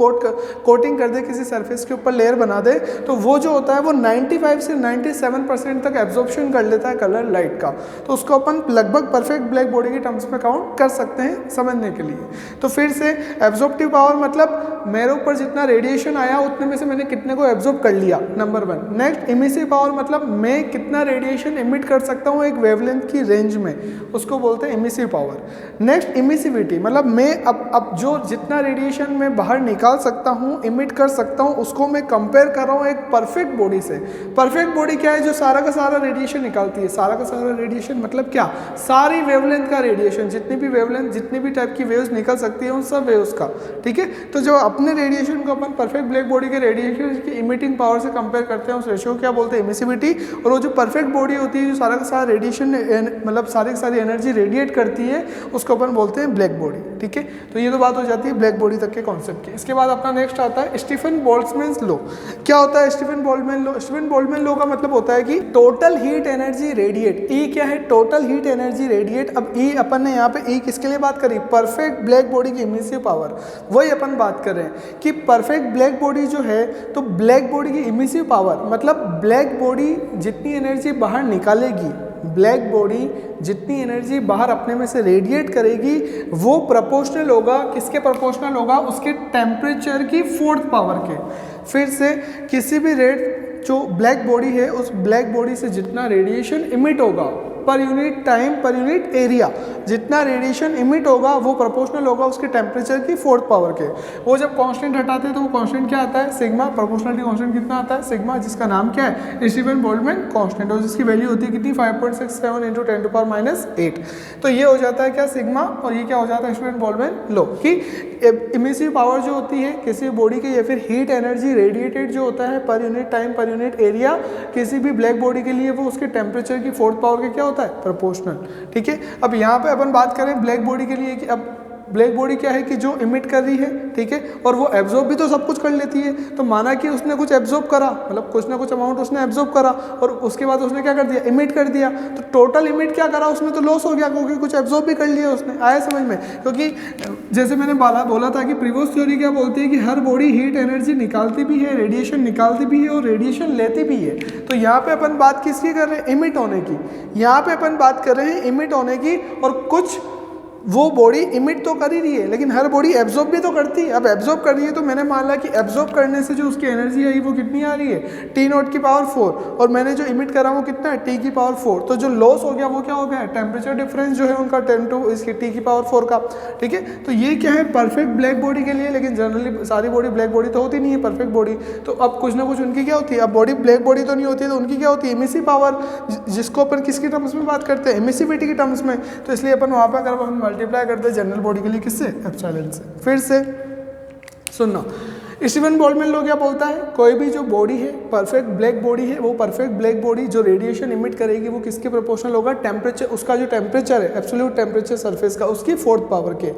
कोटिंग कर दे किसी सरफेस के ऊपर, लेयर बना दे, तो वो जो होता है वो 95 से 97% तक एब्जॉर्प्शन कर लेता है कलर लाइट का। तो उसको अपन लगभग परफेक्ट ब्लैक बॉडी के टर्म्स में काउंट कर सकते हैं समझने के लिए। तो फिर से एब्जॉर्प्टिव पावर मतलब मेरे ऊपर जितना रेडिएशन आया उतने में से मैंने कितने को एब्जॉर्ब कर लिया, नंबर 1। नेक्स्ट इमिसिव पावर मतलब मैं कितना रेडिएशन इमिट कर सकता हूँ एक वेवलेंथ की रेंज में, उसको बोलते हैं इमिसिव पावर। नेक्स्ट इमिसिविटी मतलब मैं अब जो जितना रेडिएशन मैं बाहर निकाल सकता हूँ, इमिट कर सकता हूँ, उसको मैं कंपेयर कर रहा हूँ एक परफेक्ट बॉडी से। परफेक्ट बॉडी क्या है, जो सारा का सारा रेडिएशन निकालती है। सारा का सारा रेडिएशन मतलब क्या, सारी वेवलेंथ का रेडिएशन, जितनी भी वेवलेंथ, जितनी भी टाइप की वेव्स निकल सकती है उन सब वेव्स का, ठीक है। तो जो अपने रेडिएशन को अपन परफेक्ट ब्लैक बॉडी के रेडिएशन की इमिटिंग पावर से कंपेयर करते हैं, उस रेशियो क्या बोलते हैं, इमिसिविटी। और वो जो परफेक्ट बॉडी होती है जो सारा का सारा रेडिएशन मतलब सारी की सारी एनर्जी रेडिएट करती है, उसको अपन बोलते हैं ब्लैक बॉडी, ठीक है। तो ये तो बात हो जाती है ब्लैक बॉडी तक के कॉन्सेप्ट की। इसके बाद अपना नेक्स्ट आता है स्टीफन बोल्ट्जमैन लॉ। क्या होता है Stefan Boltzmann law? Stefan Boltzmann law का मतलब होता है कि टोटल हीट एनर्जी रेडिएट, ई क्या है, टोटल हीट एनर्जी रेडिएट। अब ई अपन ने यहाँ पे ई किसके लिए बात करी, परफेक्ट ब्लैक बॉडी की इमिसिव पावर, वही अपन बात कर रहे हैं कि परफेक्ट ब्लैक बॉडी जो है, तो ब्लैक बॉडी की इमिसिव पावर मतलब ब्लैक बॉडी जितनी एनर्जी बाहर निकालेगी, ब्लैक बॉडी जितनी एनर्जी बाहर अपने में से रेडिएट करेगी, वो प्रोपोर्शनल होगा, किसके प्रोपोर्शनल होगा, उसके टेम्परेचर की 4th पावर के। फिर से किसी भी रेट जो ब्लैक बॉडी है, उस ब्लैक बॉडी से जितना रेडिएशन इमिट होगा per unit time per unit area, जितना रेडिएशन इमिट होगा वो प्रोपोर्शनल होगा उसके टेम्परेचर की 4th पावर के। वो जब कांस्टेंट हटाते हैं तो वो कांस्टेंट क्या आता है, सिग्मा। प्रोपोर्शनलिटी कांस्टेंट कितना आता है, सिग्मा, जिसका नाम क्या है, स्टीफन बोल्ट्जमैन कांस्टेंट, और जिसकी वैल्यू होती है कितनी, 5.67 × 10⁻⁸ तो ये हो जाता है क्या, सिग्मा। और ये क्या हो जाता है, स्टीफन बोल्ट्जमैन लॉ कि इमिसिव पावर जो होती है किसी बॉडी के, या फिर हीट एनर्जी रेडिएटेड जो होता है per unit time per unit area किसी भी ब्लैक बॉडी के लिए, वो उसके टेम्परेचर की 4th पावर के क्या होता है, प्रोपोर्शनल, ठीक है। अब यहाँ पे अपन बात करें ब्लैक बॉडी के लिए कि अब ब्लैक बॉडी क्या है कि जो इमिट कर रही है, ठीक है, और वो एब्जॉर्ब भी तो सब कुछ कर लेती है। तो माना कि उसने कुछ एब्जॉर्ब करा, मतलब कुछ ना कुछ अमाउंट उसने एब्जॉर्ब करा, और उसके बाद उसने क्या कर दिया, इमिट कर दिया। तो टोटल इमिट क्या करा उसने, तो लॉस हो गया, क्योंकि कुछ एब्जॉर्ब भी कर लिया उसने। आया समझ में? क्योंकि जैसे मैंने बोला था कि प्रीवियस थ्योरी क्या बोलती है कि हर बॉडी हीट एनर्जी निकालती भी है, रेडिएशन निकालती भी है और रेडिएशन लेती भी है। तो यहाँ पे अपन बात किसकी कर रहे हैं, इमिट होने की। यहाँ पे अपन बात कर रहे हैं इमिट होने की, और कुछ वो बॉडी इमिट तो कर ही रही है, लेकिन हर बॉडी एब्जॉर्ब भी तो करती है। अब एब्जॉर्ब कर रही है तो मैंने मान लिया कि एब्जॉर्ब करने से जो उसकी एनर्जी आई वो कितनी आ रही है, T⁻⁴, और मैंने जो इमिट करा वो कितना है, T⁻⁴। तो जो लॉस हो गया वो क्या हो गया, टेम्परेचर डिफरेंस जो है उनका 10 to इसकी T⁻⁴ का, ठीक है। तो ये क्या है, परफेक्ट ब्लैक बॉडी के लिए। लेकिन जनरली सारी बॉडी ब्लैक बॉडी तो होती नहीं है परफेक्ट बॉडी, तो अब कुछ ना कुछ उनकी क्या होती है, अब बॉडी ब्लैक बॉडी तो नहीं होती है, तो उनकी क्या होती है, इमिसिव पावर, जिसको अपन किसके टर्म्स में बात करते हैं, इमिसिविटी के टर्म्स में। तो इसलिए अपन वहाँ पर अगर अपन मल्टीप्लाई करते हैं जनरल बॉडी के लिए किससे, एप्सिलॉन से। फिर से सुनना, स्टीफन बोल्ट्जमैन लॉ क्या बोलता है, कोई भी जो बॉडी है, परफेक्ट ब्लैक बॉडी है, वो परफेक्ट ब्लैक बॉडी जो रेडिएशन इमिट करेगी वो किसके प्रोपोर्शनल होगा, टेम्परेचर, उसका जो टेम्परेचर है, एब्सोल्यूट टेम्परेचर सरफेस का, उसकी 4th पावर के।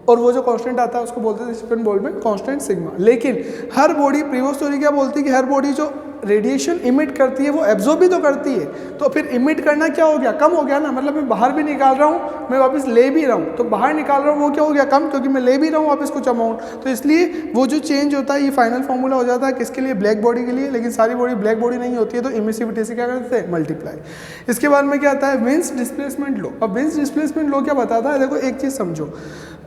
और वो जो कांस्टेंट आता है उसको बोलते हैं स्टीफन बोल्ट्जमैन कांस्टेंट, सिग्मा। लेकिन हर बॉडी, प्रीवियस थ्योरी क्या बोलती है कि हर बॉडी जो रेडिएशन इमिट करती है वो एब्जॉर्ब भी तो करती है। तो फिर इमिट करना क्या हो गया, कम हो गया ना, मतलब मैं बाहर भी निकाल रहा हूँ, मैं वापस ले भी रहा हूँ, तो बाहर निकाल रहा हूँ वो क्या हो गया, कम, क्योंकि मैं ले भी रहा हूँ वापस कुछ अमाउंट। तो इसलिए वो जो चेंज होता है, ये फाइनल फॉर्मूला हो जाता है किसके लिए, ब्लैक बॉडी के लिए। लेकिन सारी बॉडी ब्लैक बॉडी नहीं होती है, तो इमिसिविटी से क्या करते हैं, मल्टीप्लाई। इसके बाद में क्या आता है, विन्स डिस्प्लेसमेंट लॉ। अब विन्स डिस्प्लेसमेंट लॉ क्या बताता है, देखो एक चीज़ समझो,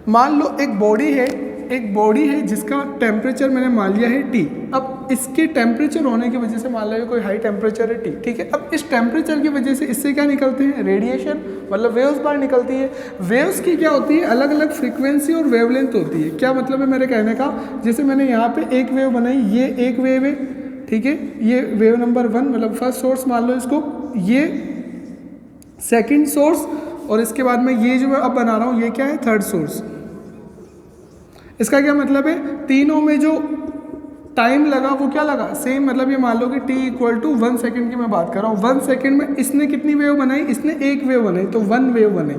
मान लो एक बॉडी है, एक बॉडी है जिसका टेम्परेचर मैंने मान लिया है T। अब इसके टेम्परेचर होने की वजह से मान लिया कोई हाई टेम्परेचर है T, ठीक है। अब इस टेम्परेचर की वजह से इससे क्या निकलते हैं, रेडिएशन, मतलब वेव्स बाहर निकलती है। वेव्स की क्या होती है, अलग अलग फ्रीक्वेंसी और वेवलेंथ होती है। क्या मतलब है मेरे कहने का, जैसे मैंने यहाँ पे एक वेव बनाई, ये एक वेव है, ठीक है, ये वेव नंबर 1 मतलब फर्स्ट सोर्स मान लो इसको, ये सेकंड सोर्स, और इसके बाद में ये जो मैं अब बना रहा हूँ ये क्या है, थर्ड सोर्स। इसका क्या मतलब है, तीनों में जो टाइम लगा वो क्या लगा, सेम। मतलब ये मान लो कि t = 1 सेकेंड की मैं बात कर रहा हूँ। 1 सेकेंड में इसने कितनी वेव बनाई, इसने एक वेव बनाई तो 1 वेव बनाई।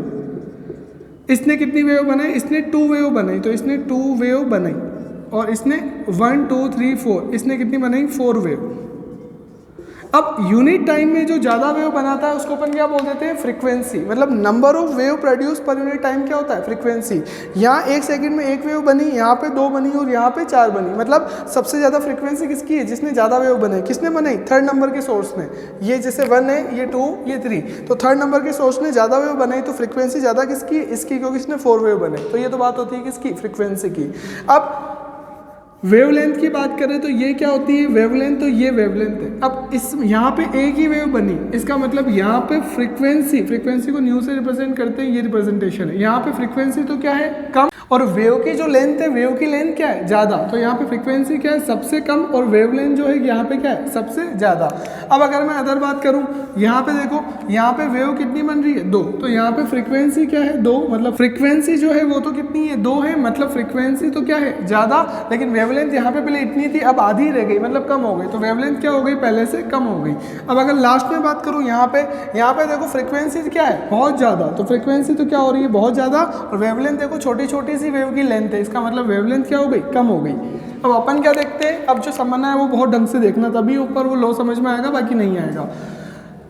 इसने कितनी वेव बनाई, इसने 2 वेव बनाई तो इसने 2 वेव बनाई। और इसने 1 2 3 4, इसने कितनी बनाई, 4 वेव। अब यूनिट टाइम में जो ज़्यादा वेव बनाता है उसको अपन क्या बोल देते हैं, फ्रीक्वेंसी। मतलब number of wave produce per unit time क्या होता है, फ्रीक्वेंसी। यहाँ 1 सेकंड में 1 वेव बनी, यहाँ पे 2 बनी और यहाँ पे 4 बनी। मतलब सबसे ज़्यादा फ्रीक्वेंसी किसकी है, जिसने ज़्यादा वेव बनाई। किसने बनाई, थर्ड नंबर के सोर्स ने। ये जैसे 1 है, ये 2, ये 3, तो थर्ड नंबर के सोर्स ने ज़्यादा वेव बनाई तो फ्रीक्वेंसी ज़्यादा किसकी, इसकी, क्योंकि इसने 4 वेव बनाई। तो ये तो बात होती है किसकी, फ्रीक्वेंसी की। अब वेवलेंथ की बात करें तो ये क्या होती है, वेवलेंथ, तो ये वेवलेंथ है। अब इस यहाँ पे एक ही वेव बनी, इसका मतलब यहाँ पे फ्रीक्वेंसी को न्यू से रिप्रेजेंट करते हैं, ये रिप्रेजेंटेशन है। यहाँ पे फ्रीक्वेंसी तो क्या है, कम, और वेव की जो लेंथ है, वेव की लेंथ क्या है, ज़्यादा। तो यहाँ पे फ्रीक्वेंसी क्या है, सबसे कम, और वेवलेंथ जो है यहाँ पे क्या है, सबसे ज़्यादा। अब अगर मैं अदर बात करूँ, यहाँ पे देखो, यहाँ पे वेव कितनी बन रही है, 2, तो यहाँ पे फ्रीक्वेंसी क्या है, 2, मतलब फ्रीक्वेंसी जो है वो तो कितनी है, 2 है, मतलब फ्रीक्वेंसी तो क्या है, ज़्यादा। लेकिन वेवलेंथ यहाँ पे पहले इतनी थी, अब आधी रह गई, मतलब कम हो गई। तो वेवलेंथ क्या हो गई, पहले से कम हो गई। अब अगर लास्ट में बात करूँ, यहाँ पे देखो फ्रीक्वेंसी क्या है, बहुत ज़्यादा। तो फ्रीक्वेंसी तो क्या हो रही है, बहुत ज़्यादा, और वेवलेंथ देखो छोटी छोटी सी वेव की लेंथ है, इसका मतलब वेवलेंथ क्या हो गई, कम हो गई। अब अपन क्या देखते हैं, अब जो समझना है वो बहुत ढंग से देखना, तभी ऊपर वो लो समझ में आएगा, बाकी नहीं आएगा।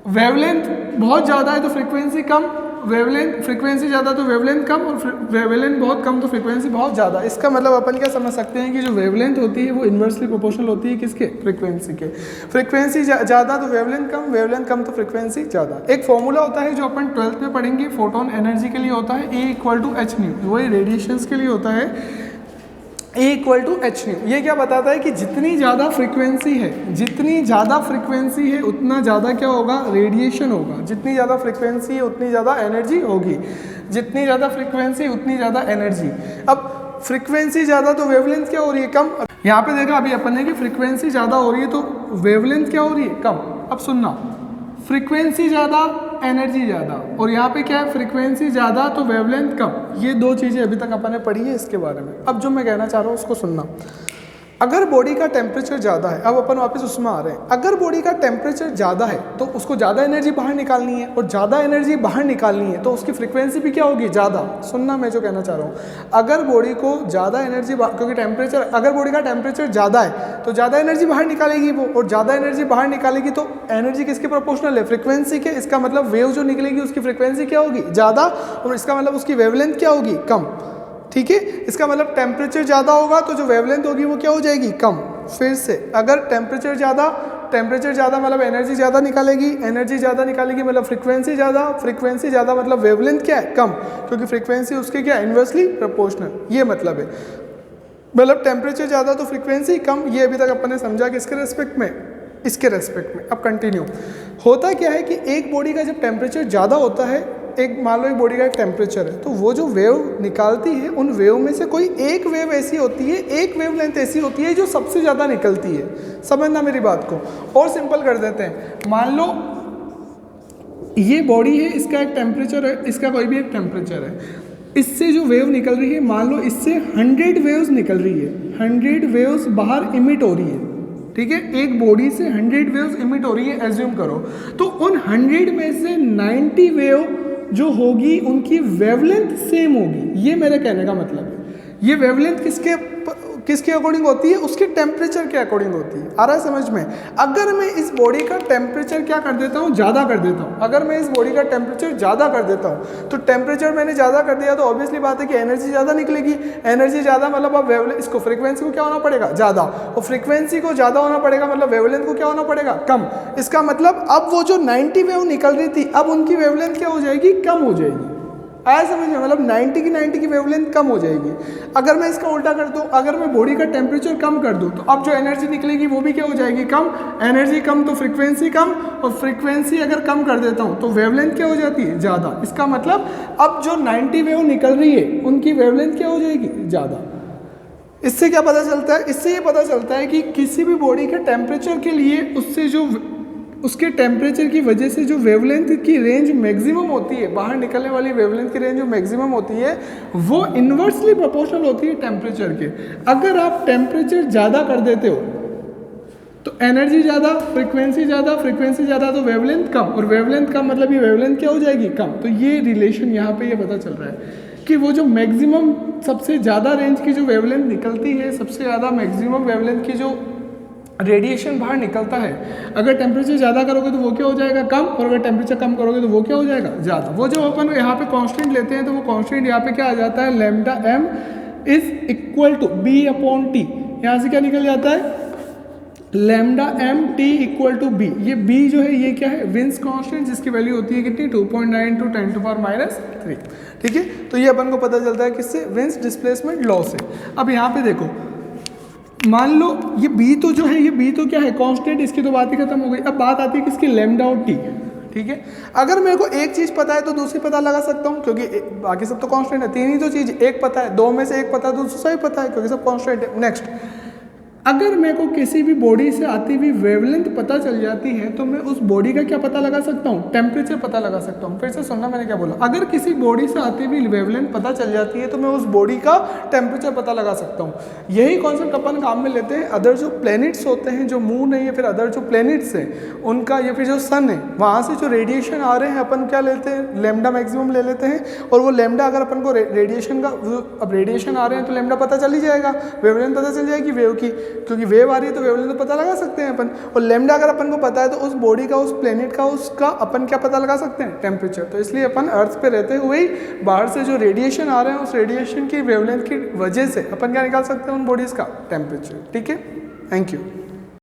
वेवलेंथ बहुत ज़्यादा है तो फ्रीक्वेंसी कम, फ्रीक्वेंसी ज़्यादा तो वेवलेंथ कम, और वेवलेंथ बहुत कम तो फ्रीक्वेंसी बहुत ज़्यादा। इसका मतलब अपन क्या समझ सकते हैं कि जो वेवलेंथ होती है वो इन्वर्सली प्रोपोर्शनल होती है किसके, फ्रीक्वेंसी के। फ्रीक्वेंसी ज़्यादा तो वेवलेंथ कम तो फ्रीक्वेंसी ज़्यादा। एक फॉर्मूला होता है जो अपन 12th में पढ़ेंगे, फोटोन एनर्जी के लिए होता है E = hν, वही रेडिएशंस के लिए होता है E = hν। ये क्या बताता है कि जितनी ज़्यादा फ्रीक्वेंसी है उतना ज़्यादा क्या होगा, रेडिएशन होगा। जितनी ज़्यादा फ्रीक्वेंसी है उतनी ज़्यादा एनर्जी होगी, जितनी ज़्यादा फ्रीक्वेंसी उतनी ज़्यादा एनर्जी। अब फ्रीक्वेंसी ज़्यादा तो वेवलेंथ क्या हो रही है, कम। यहाँ पे देखा अभी अपन ने कि फ्रीक्वेंसी ज़्यादा हो रही है तो वेवलेंथ क्या हो रही है, कम। अब सुनना, फ्रीक्वेंसी ज़्यादा, एनर्जी ज़्यादा, और यहाँ पे क्या है, फ्रीक्वेंसी ज़्यादा तो वेवलेंथ कम। ये 2 चीज़ें अभी तक अपन ने पढ़ी है इसके बारे में। अब जो मैं कहना चाह रहा हूँ उसको सुनना। अगर बॉडी का टेम्परेचर ज़्यादा है, अब अपन वापस उसमें आ रहे हैं, अगर बॉडी का टेम्परेचर ज़्यादा है तो उसको ज़्यादा एनर्जी बाहर निकालनी है, और ज़्यादा एनर्जी बाहर निकालनी है तो उसकी फ्रीक्वेंसी भी क्या होगी, ज़्यादा। सुनना मैं जो कहना चाह रहा हूँ, अगर बॉडी को ज़्यादा एनर्जी, क्योंकि टेम्परेचर, अगर बॉडी का टेम्परेचर ज़्यादा है तो ज़्यादा एनर्जी बाहर निकालेगी वो, और ज़्यादा एनर्जी बाहर निकालेगी तो एनर्जी किसके प्रोपोर्शनल है, फ्रीक्वेंसी के। इसका मतलब वेव जो निकलेगी उसकी फ्रीक्वेंसी क्या होगी, ज़्यादा, और इसका मतलब उसकी वेवलेंथ क्या होगी, कम। ठीक है, इसका मतलब टेम्परेचर ज़्यादा होगा तो जो वेवलेंथ होगी वो क्या हो जाएगी, कम। फिर से, अगर टेम्परेचर ज़्यादा मतलब एनर्जी ज़्यादा निकालेगी मतलब फ्रीक्वेंसी ज़्यादा मतलब वेवलेंथ क्या है, कम, क्योंकि फ्रीक्वेंसी उसके क्या, इन्वर्सली प्रोपोर्शनल। ये मतलब है, मतलब टेम्परेचर ज़्यादा तो फ्रीक्वेंसी कम। ये अभी तक अपन ने समझा कि इसके रेस्पेक्ट में। अब कंटिन्यू होता क्या है कि एक बॉडी का जब टेम्परेचर ज़्यादा होता है, एक मान लो एक बॉडी का एक टेम्परेचर है, तो वो जो वेव निकालती है उन वेव में से कोई एक वेव ऐसी होती है, एक वेवलेंथ ऐसी होती है जो सबसे ज़्यादा निकलती है। समझना मेरी बात को, और सिंपल कर देते हैं। मान लो ये बॉडी है, इसका एक टेम्परेचर है, इसका कोई भी एक टेम्परेचर है, इससे जो वेव निकल रही है, मान लो इससे 100 वेव्स निकल रही है, 100 वेव्स बाहर इमिट हो रही है। ठीक है, एक बॉडी से 100 वेव्स इमिट हो रही है, एज्यूम करो, तो उन 100 में से 90 वेव जो होगी उनकी वेवलेंथ सेम होगी। ये मेरे कहने का मतलब है। ये वेवलेंथ किसके अकॉर्डिंग होती है, उसके टेम्परेचर के अकॉर्डिंग होती है। आ रहा है समझ में। अगर मैं इस बॉडी का टेम्परेचर क्या कर देता हूँ, ज़्यादा कर देता हूँ, अगर मैं इस बॉडी का टेम्परेचर ज़्यादा कर देता हूँ, तो टेम्परेचर मैंने ज़्यादा कर दिया तो ऑब्वियसली बात है कि एनर्जी ज़्यादा निकलेगी। एनर्जी ज़्यादा मतलब अब वेवलेंथ, इसको फ्रीक्वेंसी को क्या होना पड़ेगा, ज़्यादा, और फ्रीक्वेंसी को ज़्यादा होना पड़ेगा मतलब वेवलेंथ को क्या होना पड़ेगा, कम। इसका मतलब अब वो जो 90 वेव निकल रही थी, अब उनकी वेवलेंथ क्या हो जाएगी, कम हो जाएगी। आया समझ में, मतलब 90 की वेवलेंथ कम हो जाएगी। अगर मैं इसका उल्टा कर दूं, अगर मैं बॉडी का टेम्परेचर कम कर दूं, तो अब जो एनर्जी निकलेगी वो भी क्या हो जाएगी, कम। एनर्जी कम तो फ्रीक्वेंसी कम, और फ्रीक्वेंसी अगर कम कर देता हूं तो वेवलेंथ क्या हो जाती है, ज़्यादा। इसका मतलब अब जो 90 वेव निकल रही है उनकी वेवलेंथ क्या हो जाएगी, ज़्यादा। इससे क्या पता चलता है, इससे ये पता चलता है कि किसी भी बॉडी के टेम्परेचर के लिए उससे जो उसके टेम्परेचर की वजह से जो वेवलेंथ की रेंज मैक्सिमम होती है, बाहर निकलने वाली वेवलेंथ की रेंज जो मैक्सिमम होती है वो इन्वर्सली प्रोपोर्शनल होती है टेम्परेचर के। अगर आप टेम्परेचर ज़्यादा कर देते हो तो एनर्जी ज़्यादा, फ्रीक्वेंसी ज़्यादा तो वेवलेंथ कम, और वेवलेंथ कम मतलब ये वेवलेंथ क्या हो जाएगी, कम। तो ये रिलेशन यहाँ पे ये पता चल रहा है कि वो जो मैक्सिमम सबसे ज़्यादा रेंज की जो वेवलेंथ निकलती है, सबसे ज़्यादा मैक्सिमम वेवलेंथ की जो रेडिएशन बाहर निकलता है, अगर टेम्परेचर ज़्यादा करोगे तो वो क्या हो जाएगा, कम, और अगर टेम्परेचर कम करोगे तो वो क्या हो जाएगा, ज़्यादा। वो जो अपन यहाँ पे कांस्टेंट लेते हैं तो वो कांस्टेंट यहाँ पे क्या आ जाता है, lambda m is equal to b/t। यहाँ से क्या निकल जाता है, lambda m t equal to b। ये b जो है ये क्या है, विंस कांस्टेंट, जिसकी वैल्यू होती है कितनी, 2.9 × 10⁻³ ठीक है। तो ये अपन को पता चलता है किससे, विंस डिस्प्लेसमेंट लॉ से। अब यहाँ पे देखो, मान लो ये b तो जो है, ये b तो क्या है, कांस्टेंट, इसकी तो बात ही खत्म हो गई। अब बात आती है किसकी, लैम्डा और t, ठीक है। अगर मेरे को एक चीज़ पता है तो दूसरी पता लगा सकता हूँ, क्योंकि बाकी सब तो कांस्टेंट है। तीन ही तो चीज़, एक पता है, दो में से एक पता है तो दूसरा ही पता है, क्योंकि सब कांस्टेंट है। नेक्स्ट, अगर मेरे को किसी भी बॉडी से आती हुई वेवलेंथ पता चल जाती है तो मैं उस बॉडी का क्या पता लगा सकता हूँ, टेम्परेचर पता लगा सकता हूँ। फिर से सुनना मैंने क्या बोला, अगर किसी बॉडी से आती हुई वेवलेंथ पता चल जाती है तो मैं उस बॉडी का टेम्परेचर पता लगा सकता हूँ। यही कॉन्सेप्ट अपन काम में लेते हैं अदर जो प्लैनेट्स होते हैं, जो मून है या फिर अदर जो प्लैनेट्स हैं उनका, या फिर जो सन है, वहाँ से जो रेडिएशन आ रहे हैं अपन क्या लेते हैं, लैम्डा मैक्सिमम ले लेते हैं। और वो लैम्डा अगर अपन को रेडिएशन का, अब रेडिएशन आ रहे हैं तो लैम्डा पता चल ही जाएगा, वेवलेंथ पता चल जाएगी वेव की, क्योंकि वेव आ रही है तो वेवलेंथ तो पता लगा सकते हैं अपन। और लैम्डा अगर अपन को पता है तो उस बॉडी का, उस प्लेनेट का, उसका अपन क्या पता लगा सकते हैं, टेम्परेचर। तो इसलिए अपन अर्थ पे रहते हुए ही बाहर से जो रेडिएशन आ रहे हैं उस रेडिएशन की वेवलेंथ की वजह से अपन क्या निकाल सकते हैं उन बॉडीज का टेम्परेचर, ठीक है। Thank you.